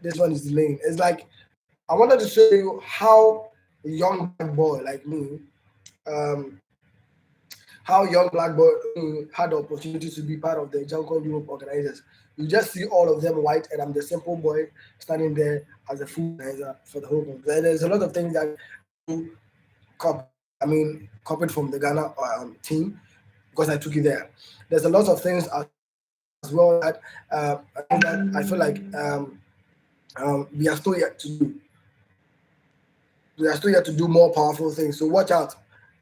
this one is delaying. It's like I wanted to show you how a young black boy like me, how young black boy had the opportunity to be part of the Jungle Europe organizers. You just see all of them white, and I'm the simple boy standing there as a full organizer for the whole group. There's a lot of things that copied from the Ghana team because I took it there. There's a lot of things as well that I feel like we are still yet to do. We are still yet to do more powerful things. So watch out.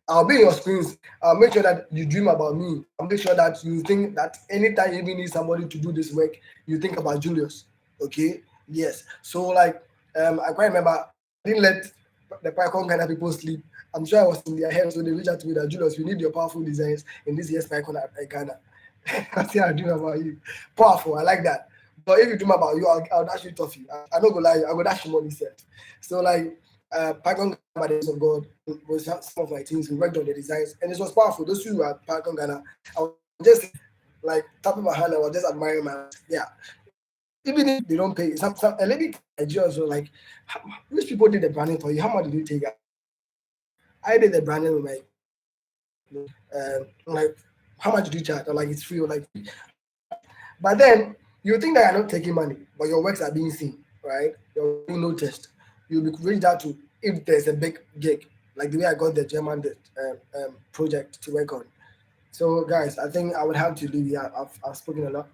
I'll be in your screens. I'll make sure that you dream about me. I'll make sure that you think that anytime you even need somebody to do this work, you think about Julius. Okay? Yes. So I quite remember I didn't let the PyCon Ghana people sleep. I'm sure I was in their head, so they reached out to me that Julius, we need your powerful designs in this year's PyCon at Ghana. I say I dream about you. Powerful. I like that. But if you dream about you, I'll dash you toffee. I don't go lie, I go dash you money set. So like Python Ghana by the grace of God was some of my teams. We worked on the designs and it was powerful. Those who were at Python Ghana, I was just like tapping my hand, I was just admiring my yeah. Even if they don't pay, some a lady in Nigeria was like, which people did the branding for you? How much did you take? I did the branding with my like how much do you charge? Or like it's free or like but then you think that you're not taking money, but your works are being seen, right? You're being noticed. You'll be reached out to if there's a big gig, like the way I got the German project to work on. So guys, I think I would have to leave here. I've spoken a lot,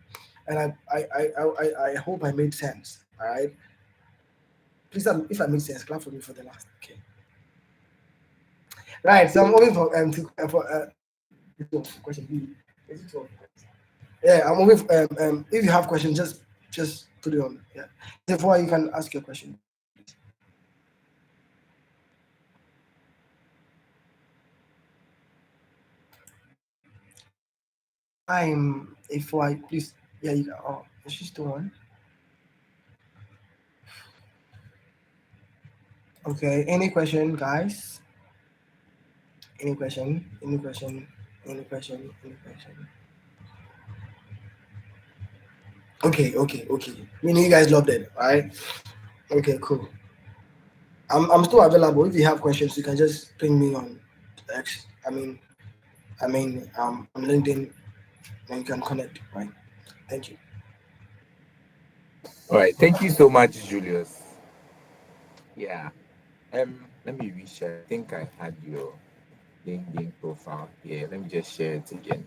and I hope I made sense. All right. Please, if I made sense, clap for me for the last. Okay. Right. So I'm moving for question B. Is it 12? Yeah, I'm moving. If you have questions, just put it on. Yeah. Therefore, you can ask your question. I'm if I please. Yeah, you can. Oh, is she still on? Okay. Any question, guys? Any question? Any question? Any question? Any question? Okay. Meaning you guys loved it, right? Okay, cool. I'm still available. If you have questions, you can just ping me on X. On LinkedIn, and you can connect. Right. Thank you. All right. Thank you so much, Julius. Yeah. Let me reshare. I think I had your LinkedIn profile here. Let me just share it again.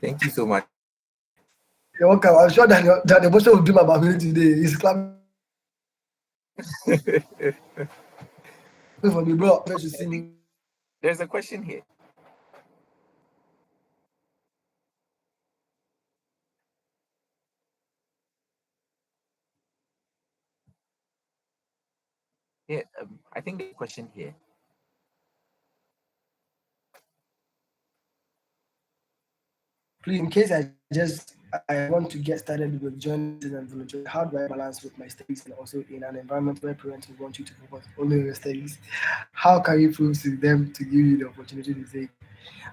Thank you so much. You're welcome. I'm sure that the person will dream about me today. He's clapping for me, bro. You should I see think me. there's a question here. Yeah, I think there's a question here. Please, in case I want to get started with journalism and volunteering, how do I balance with my studies and also in an environment where parents will want you to focus only on your studies? How can you prove to them to give you the opportunity to say,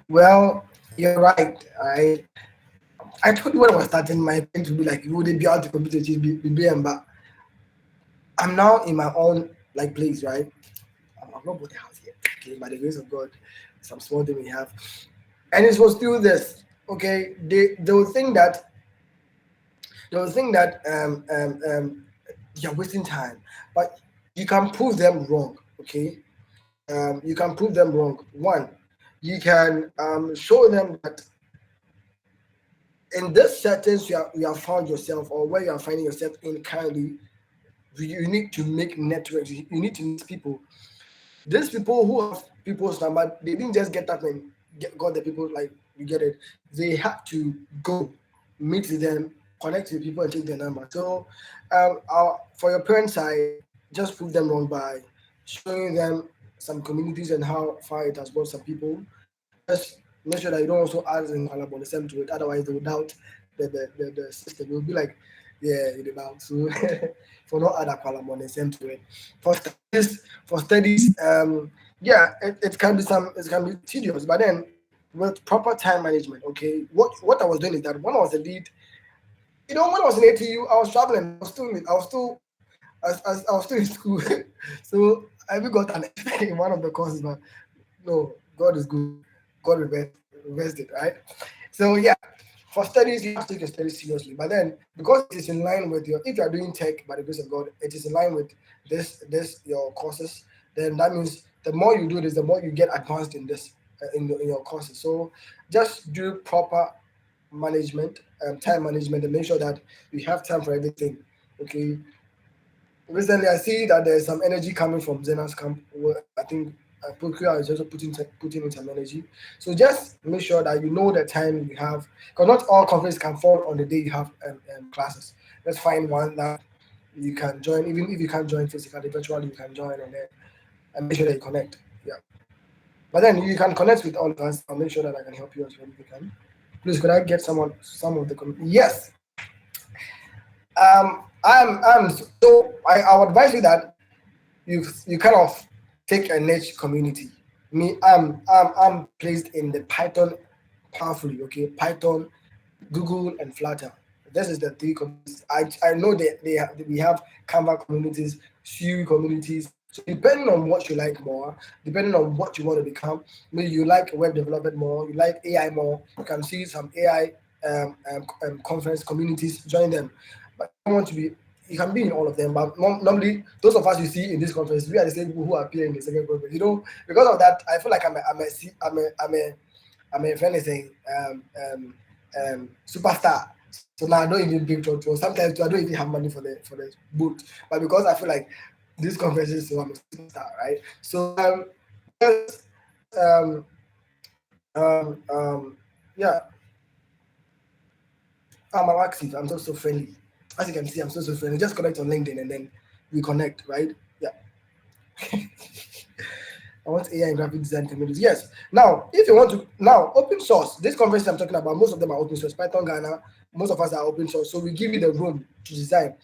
well, you're right. I told you when I was starting, my parents would be like, would they be able to compete with you, be but I'm now in my own like place, right? I've not bought a house yet. Okay, by the grace of God, some small thing we have. And it was still this. Okay, they will think that you're wasting time, but you can prove them wrong. Okay, you can prove them wrong. One, you can show them that in this settings you have found yourself or where you are finding yourself in currently, you need to make networks. You need to meet people. These people who have people's number, they didn't just get up and got the people like you get it. They had to go meet with them, connect with people, and take their number. So, for your parents' side, just prove them wrong by showing them some communities and how far it has brought some people. Just make sure that you don't also add in collaboration to it. Otherwise, they will doubt the system. It will be like, yeah, it about so for not add a collaboration to it. For studies, yeah, it can be tedious, but then with proper time management, okay. What I was doing is that when I was a lead, when I was in ATU, I was traveling. I was still in school, so I even got an in one of the courses, but no, God is good. God reversed it, right? So yeah, for studies, you have to take your studies seriously. But then, because it is in line with if you are doing tech by the grace of God, it is in line with this your courses. Then that means the more you do this, the more you get advanced in this in your courses. So just do proper management, time management, and make sure that you have time for everything. Okay, recently I see that there's some energy coming from Zena's camp. I think Procure is also putting in some energy. So just make sure that you know the time you have, because not all conferences can fall on the day you have classes. Let's find one that you can join, even if you can't join physically, virtually you can join and make sure that you connect. Yeah. But then you can connect with all of us. I'll make sure that I can help you as well if you can. Please, could I get some of the yes? I would advise you that you kind of take a niche community. Me, I'm placed in the Python powerfully. Okay, Python, Google, and Flutter. This is the three communities. I know that we have Canva communities, Siri communities. So depending on what you like more, depending on what you want to become, maybe you like web development more, you like AI more, you can see some AI conference communities, join them. But if you don't want to be, you can be in all of them. But normally, those of us you see in this conference, we are the same people who appear in the second conference. Because of that, I feel like I'm a friend is saying superstar. So now I don't even pay church. Sometimes I don't even have money for the boot. But because I feel like this conference is so I'm a superstar, right? So just um um yeah, I'm active. I'm so friendly. As you can see, I'm so friendly. Just connect on LinkedIn and then we connect, right? Yeah. I want AI and graphic design communities. Yes. Now, if you want to now open source, this conference I'm talking about, most of them are open source. Python Ghana, most of us are open source. So we give you the room to design.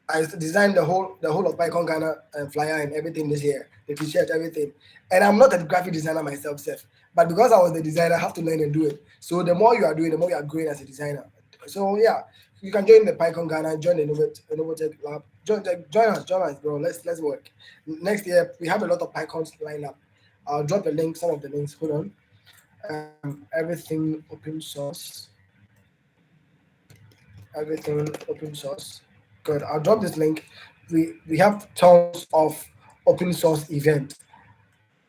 I designed the whole of Python Ghana and flyer and everything this year, the t-shirt, everything. And I'm not a graphic designer myself, Seth. But because I was the designer, I have to learn and do it. So the more you are doing, the more you are growing as a designer. So yeah, you can join the Python Ghana, join the InnovoTech Lab, join us, bro. Let's work. Next year we have a lot of Pythons lined up. I'll drop a link, some of the links. Hold on. Everything open source. Everything open source. Good. I'll drop this link. We have tons of open source event.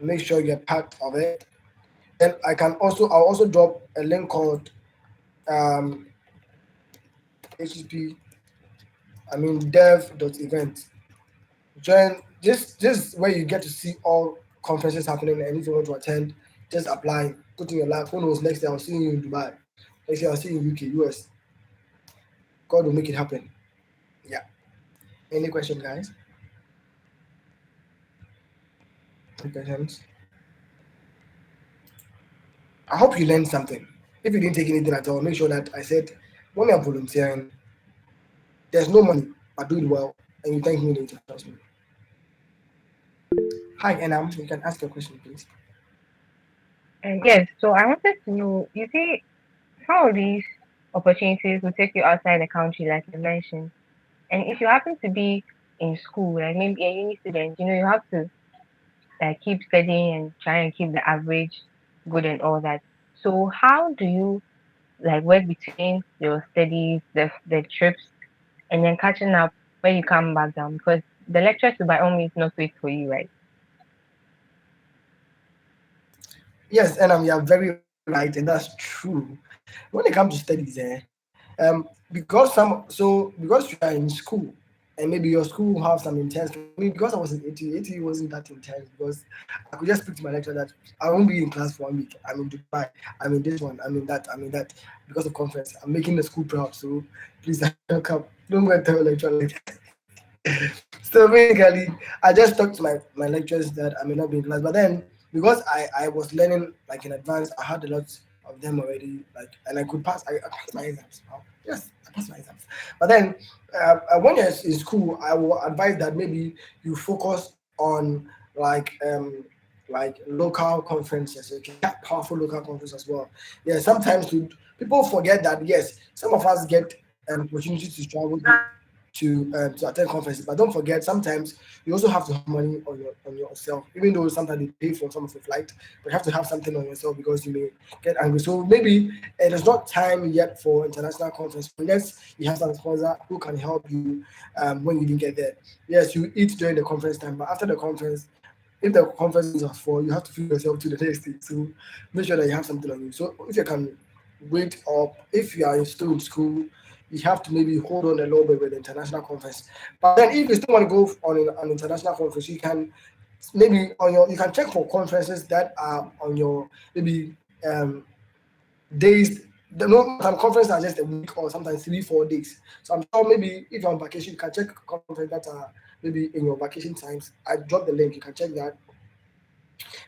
Make sure you're part of it. Then I'll also drop a link called um HTTP dev.event. Join this where you get to see all conferences happening, and if you want to attend, just apply, put in your life. Who knows, next day I'll see you in Dubai. Next year I'll see you in UK, US. God will make it happen. Yeah. Any question, guys? Any questions? I hope you learned something. If you didn't take anything at all, make sure that I said when you're volunteering, there's no money, but do it well, and you thank me later. Trust me. Hi, Enam. You can ask your question, please. Yes, so I wanted to know, you see, some of these opportunities will take you outside the country, like you mentioned. And if you happen to be in school, like maybe a uni student, you have to keep studying and try and keep the average good and all that. So how do you like work between your studies, the trips, and then catching up when you come back down? Because the lectures will by all means not wait for you, right? Yes, Enam, you are very right, and that's true. When it comes to studies, because you are in school, and maybe your school have some intense. I mean, because I was in AT wasn't that intense because I could just speak to my lecturer that I won't be in class for 1 week. I'm in Dubai. I'm in this one. I'm in that because of conference. I'm making the school proud. So please, I don't come. Don't go and tell your lecturer like so basically, I just talked to my lecturers that I may not be in class, but then because I was learning like in advance, I had a lot of them already, like, and I could pass. I passed my exams. Wow. Yes, I passed my exams. But then when you're in school, I will advise that maybe you focus on like local conferences. Okay, powerful local conferences as well. Yeah, sometimes people forget that yes, some of us get an opportunity to travel to attend conferences. But don't forget, sometimes you also have to have money on yourself, even though sometimes they pay for some of the flight, but you have to have something on yourself because you may get angry. So maybe it is not time yet for international conference unless you have some sponsor who can help you when you didn't get there. Yes, you eat during the conference time, but after the conference, if the conference is at 4, you have to feed yourself to the next day. So make sure that you have something on you. So if you can wait up, if you are still in school, you have to maybe hold on a little bit with the international conference. But then if you still want to go on an international conference, you can maybe you can check for conferences that are on your maybe days. Some conferences are just a week or sometimes 3 4 days. So I'm sure maybe if you're on vacation, you can check conferences that are maybe in your vacation times. I drop the link, you can check that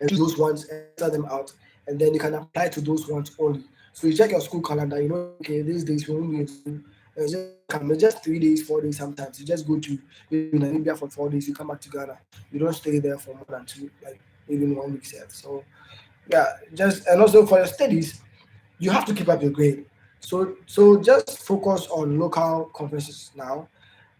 and choose those ones and filter them out, and then you can apply to those ones only. So you check your school calendar, okay, these days we won't be in school, Just come, it's just 3 days, 4 days sometimes. You just go to maybe Namibia for 4 days, you come back to Ghana. You don't stay there for more than two, like even 1 week set. So yeah, just and also for your studies, you have to keep up your grade. So just focus on local conferences now,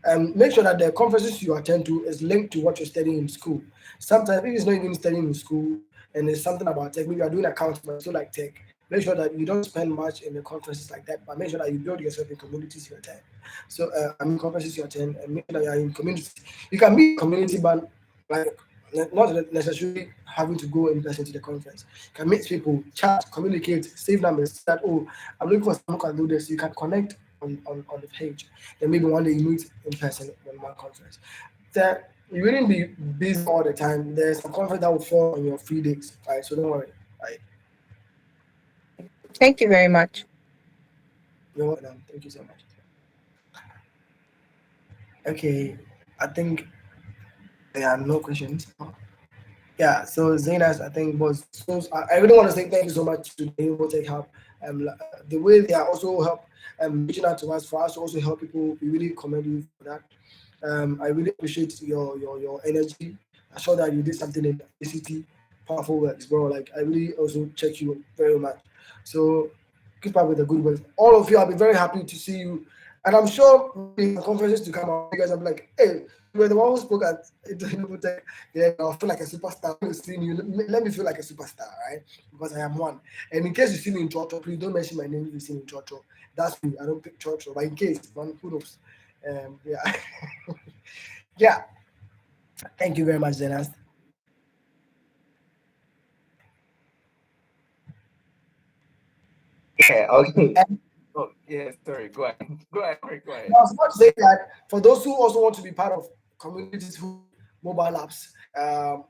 and make sure that the conferences you attend to is linked to what you're studying in school. Sometimes if it's not even studying in school and it's something about tech, maybe you're doing accounting but you still like tech. Make sure that you don't spend much in the conferences like that, but make sure that you build yourself in communities you attend. So I mean conferences you attend, and make sure that you're in communities. You can be in community, but like not necessarily having to go in person to the conference. You can meet people, chat, communicate, save numbers. See that I'm looking for someone who can do this. You can connect on the page. Then maybe one day you meet in person in one conference. Then you wouldn't be busy all the time. There's a conference that will fall on your free days, right? So don't worry. Right. Thank you very much. You're welcome. Thank you so much. Okay. I think there are no questions. Yeah, so Zenas, I think was so. I really want to say thank you so much to the InnovoTech Hub. The way they are also help reaching out to us for us to also help people. We really commend you for that. I really appreciate your energy. I saw that you did something in ACT, powerful works, bro. Like I really also check you very much. So keep up with the good work. All of you, I'll be very happy to see you. And I'm sure maybe in conferences to come out, you guys will be like, hey, you were the one who spoke at InnovoTech. Yeah, I'll feel like a superstar. When you see me, let me feel like a superstar, right? Because I am one. And in case you see me in Chocho, please don't mention my name if you see me in Chocho. That's me. I don't pick Chocho. But in case, one who knows? Yeah. Yeah. Thank you very much, Zenas. Yeah, okay. And Oh, yeah, sorry. Go ahead. Go ahead, Rick, go I ahead. was about to say that for those who also want to be part of communities who mobile apps,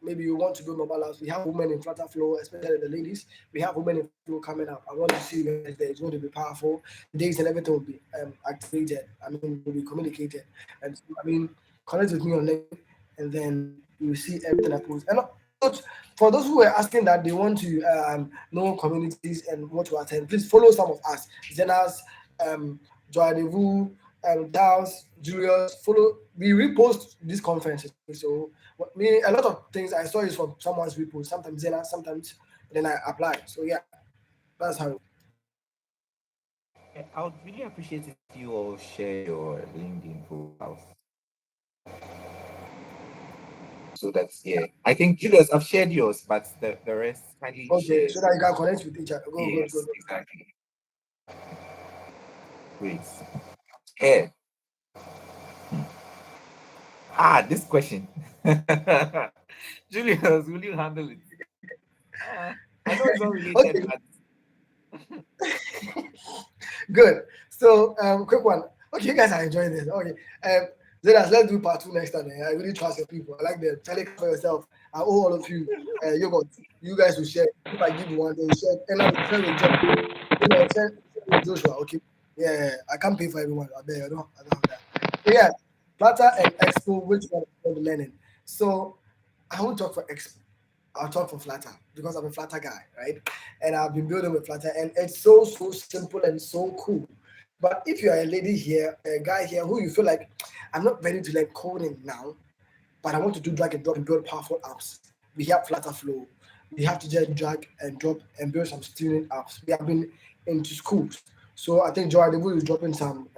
maybe you want to build mobile apps. We have women in Flutter Flow, especially the ladies. We have women in Flutter Flow coming up. I want to see you guys there. It's going to be powerful. The dates and everything will be activated. I mean, will be communicated. And so, I mean, connect with me on LinkedIn, and then you will see everything I post. And also, for those who were asking that they want to know communities and what to attend, please follow some of us. Zenas, um, Joy Devu, Dals, Julius, follow. We repost these conferences. So me, a lot of things I saw is from someone's repost. Sometimes Zena, sometimes then I apply. So yeah, that's how. I would really appreciate it if you all share your LinkedIn profiles. So that's, yeah. I think Julius, I've shared yours, but the rest kindly Okay, share. so that you can connect with each other. Go, good, good. Yes, exactly. Great. Yeah. This question. Julius, will you handle it? I know it's not related, Okay, but good. So, quick one. Okay, you guys are enjoying this. Okay, Zenas, let's do part two next time. I really trust your people. I like them. Tell for yourself. I owe all of you. You guys will share. If I give you one, they will share. And I will share with John. Share with Joshua. Okay. Yeah, yeah, yeah. I can't pay for everyone. I don't have that. So yeah, Flutter and Expo. Which one are you learning? So I won't talk for Expo. I'll talk for Flutter because I'm a Flutter guy, right? And I've been building with Flutter, and it's so simple and so cool. But if you're a lady here, a guy here who you feel like I'm not ready to learn coding now, but I want to do drag and drop and build powerful apps. We have Flutter Flow. We have to just drag and drop and build some student apps. We have been into schools. So I think Joy Debu is dropping some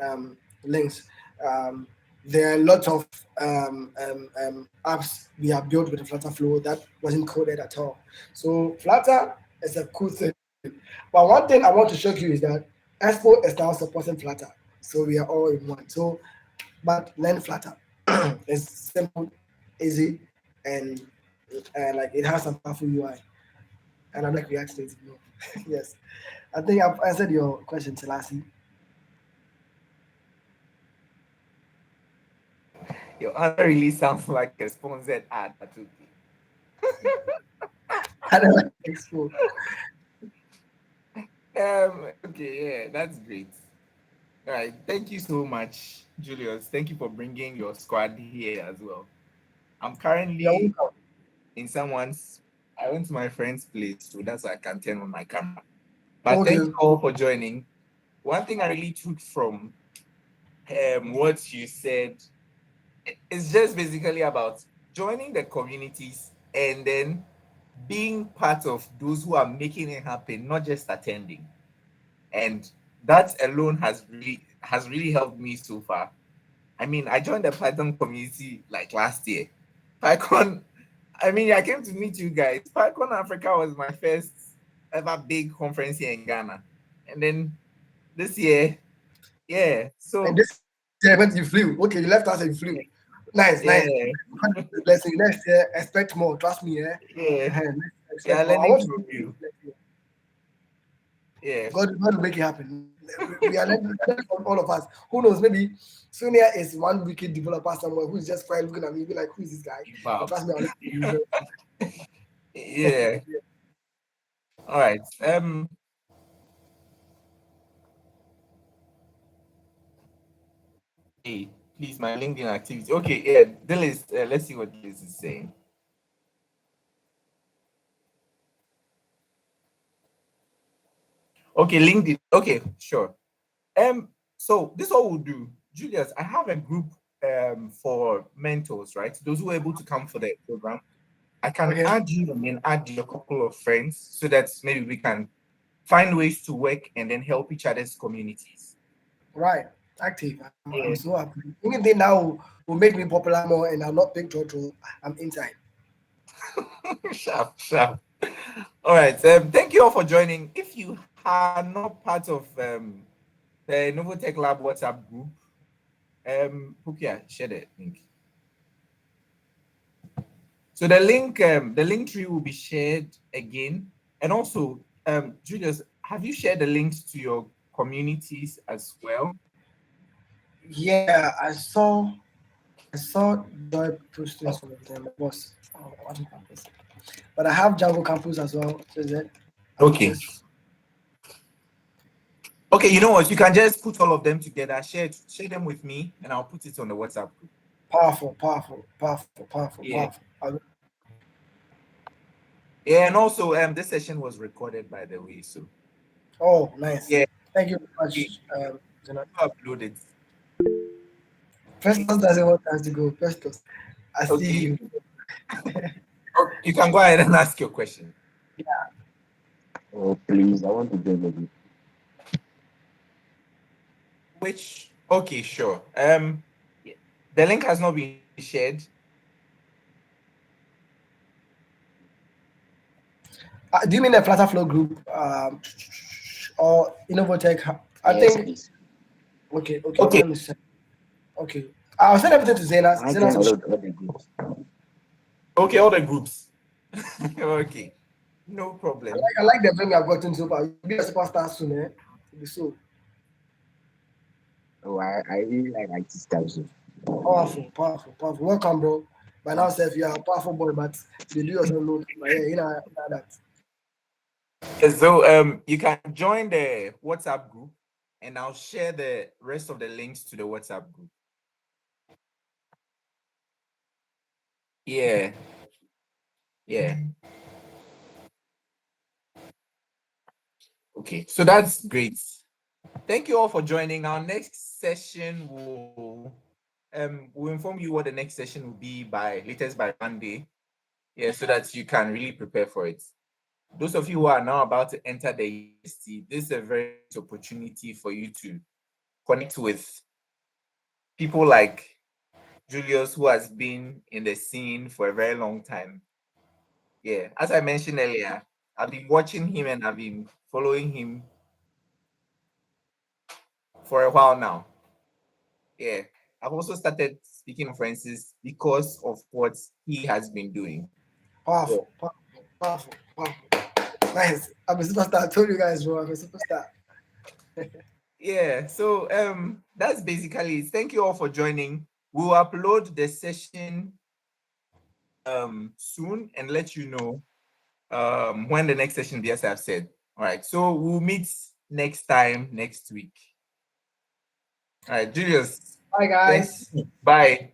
links. Um, there are lots of apps we have built with the Flutter Flow that wasn't coded at all. So Flutter is a cool thing. But one thing I want to show you is that Expo is now supporting Flutter. So we are all in one. So, but learn Flutter. It's simple, easy, and like it has some powerful UI. And I like React Native. Yes, I think I've answered your question, Selassie. your answer really sounds like a sponsored ad. I don't like Expo. Okay, yeah, that's great. All right, thank you so much, Julius. Thank you for bringing your squad here as well. I'm You're currently welcome. in someone's. I went to my friend's place, so that's why I can turn on my camera. But thank Okay. you all for joining. One thing I really took from what you said, it's just basically about joining the communities and then being part of those who are making it happen, not just attending. And that alone has really helped me so far. I mean, I joined the Python community like last year. PyCon, I mean, I came to meet you guys. PyCon Africa was my first ever big conference here in Ghana. And then this year, yeah. And So this year when you flew, okay, you left us and you flew. Nice, nice. yeah, Blessing. Next year, expect more. Trust me, eh? yeah. We are Expect more. I learning want to from do you. next year. Yeah. God will make it happen. We are learning from all of us. Who knows? Maybe Sonia is one wicked developer somewhere who's just quite looking at me, be like, "Who is this guy?" But Wow. trust me, I'll let you very soon. Yeah. All right. Hey, please, my LinkedIn activity. Okay, yeah, Dillis, let's see what Dillis is saying. Okay, LinkedIn. Okay, sure. So this is what we'll do. Julius, I have a group for mentors, right? Those who are able to come for the program. I can Okay, add you and then add you a couple of friends so that maybe we can find ways to work and then help each other's communities. right. Active. I'm Yeah. so happy. Anything now will make me popular more, and I'll not take Jojo. I'm inside. Sharp, sharp. All right. Thank you all for joining. If you are not part of the InnovoTech Lab WhatsApp group, Pukia, share the link. So the link tree will be shared again. And also, Julius, have you shared the links to your communities as well? Yeah, I saw Joy posting some of them. It was what campus, but I have Django campus as well. So that I will Okay. just Okay, you know what? You can just put all of them together, share them with me, and I'll put it on the WhatsApp group. powerful, powerful, powerful, powerful, Yeah. powerful. Yeah, and also this session was recorded by the way. So Oh, nice. yeah, Thank you very we much. Jonathan. uploaded. Festus doesn't want us to go. Festus, I see Okay. you. Oh, you can go ahead and ask your question. Oh, please, I want to join the group. Which okay, sure. The link has not been shared. Do you mean a Flutter Flow group or InnovoTech? I Yes, think. please. Okay. Okay. Let me send. Okay, I'll send everything to Zena. I Zena, join will share. all the groups. Okay, all the groups. Okay. No problem. I like the film you have gotten so far. You'll be a superstar soon, eh? You'll be so Oh, I really like IT stuff. So. powerful, powerful, powerful. Welcome, bro. By now, Wow. Seth, you are a powerful boy, but they do yourself low. But yeah, that. So you can join the WhatsApp group and I'll share the rest of the links to the WhatsApp group. Yeah, yeah. Okay, so that's great. Thank you all for joining. Our next session will inform you what the next session will be by latest by Monday. Yeah, so that you can really prepare for it. Those of you who are now about to enter the university, this is a very good opportunity for you to connect with people like Julius, who has been in the scene for a very long time. Yeah, as I mentioned earlier, I've been watching him and I've been following him for a while now. Yeah, I've also started speaking conferences because of what he has been doing. Yeah. Powerful, powerful, powerful, powerful. Nice. I'm a superstar. I told you guys, bro. I'm a superstar. Yeah, so that's basically it. Thank you all for joining. We'll upload the session soon and let you know when the next session will be, as I've said. All right, so we'll meet next time next week. All right, Julius. Bye, Thank guys. you. Bye.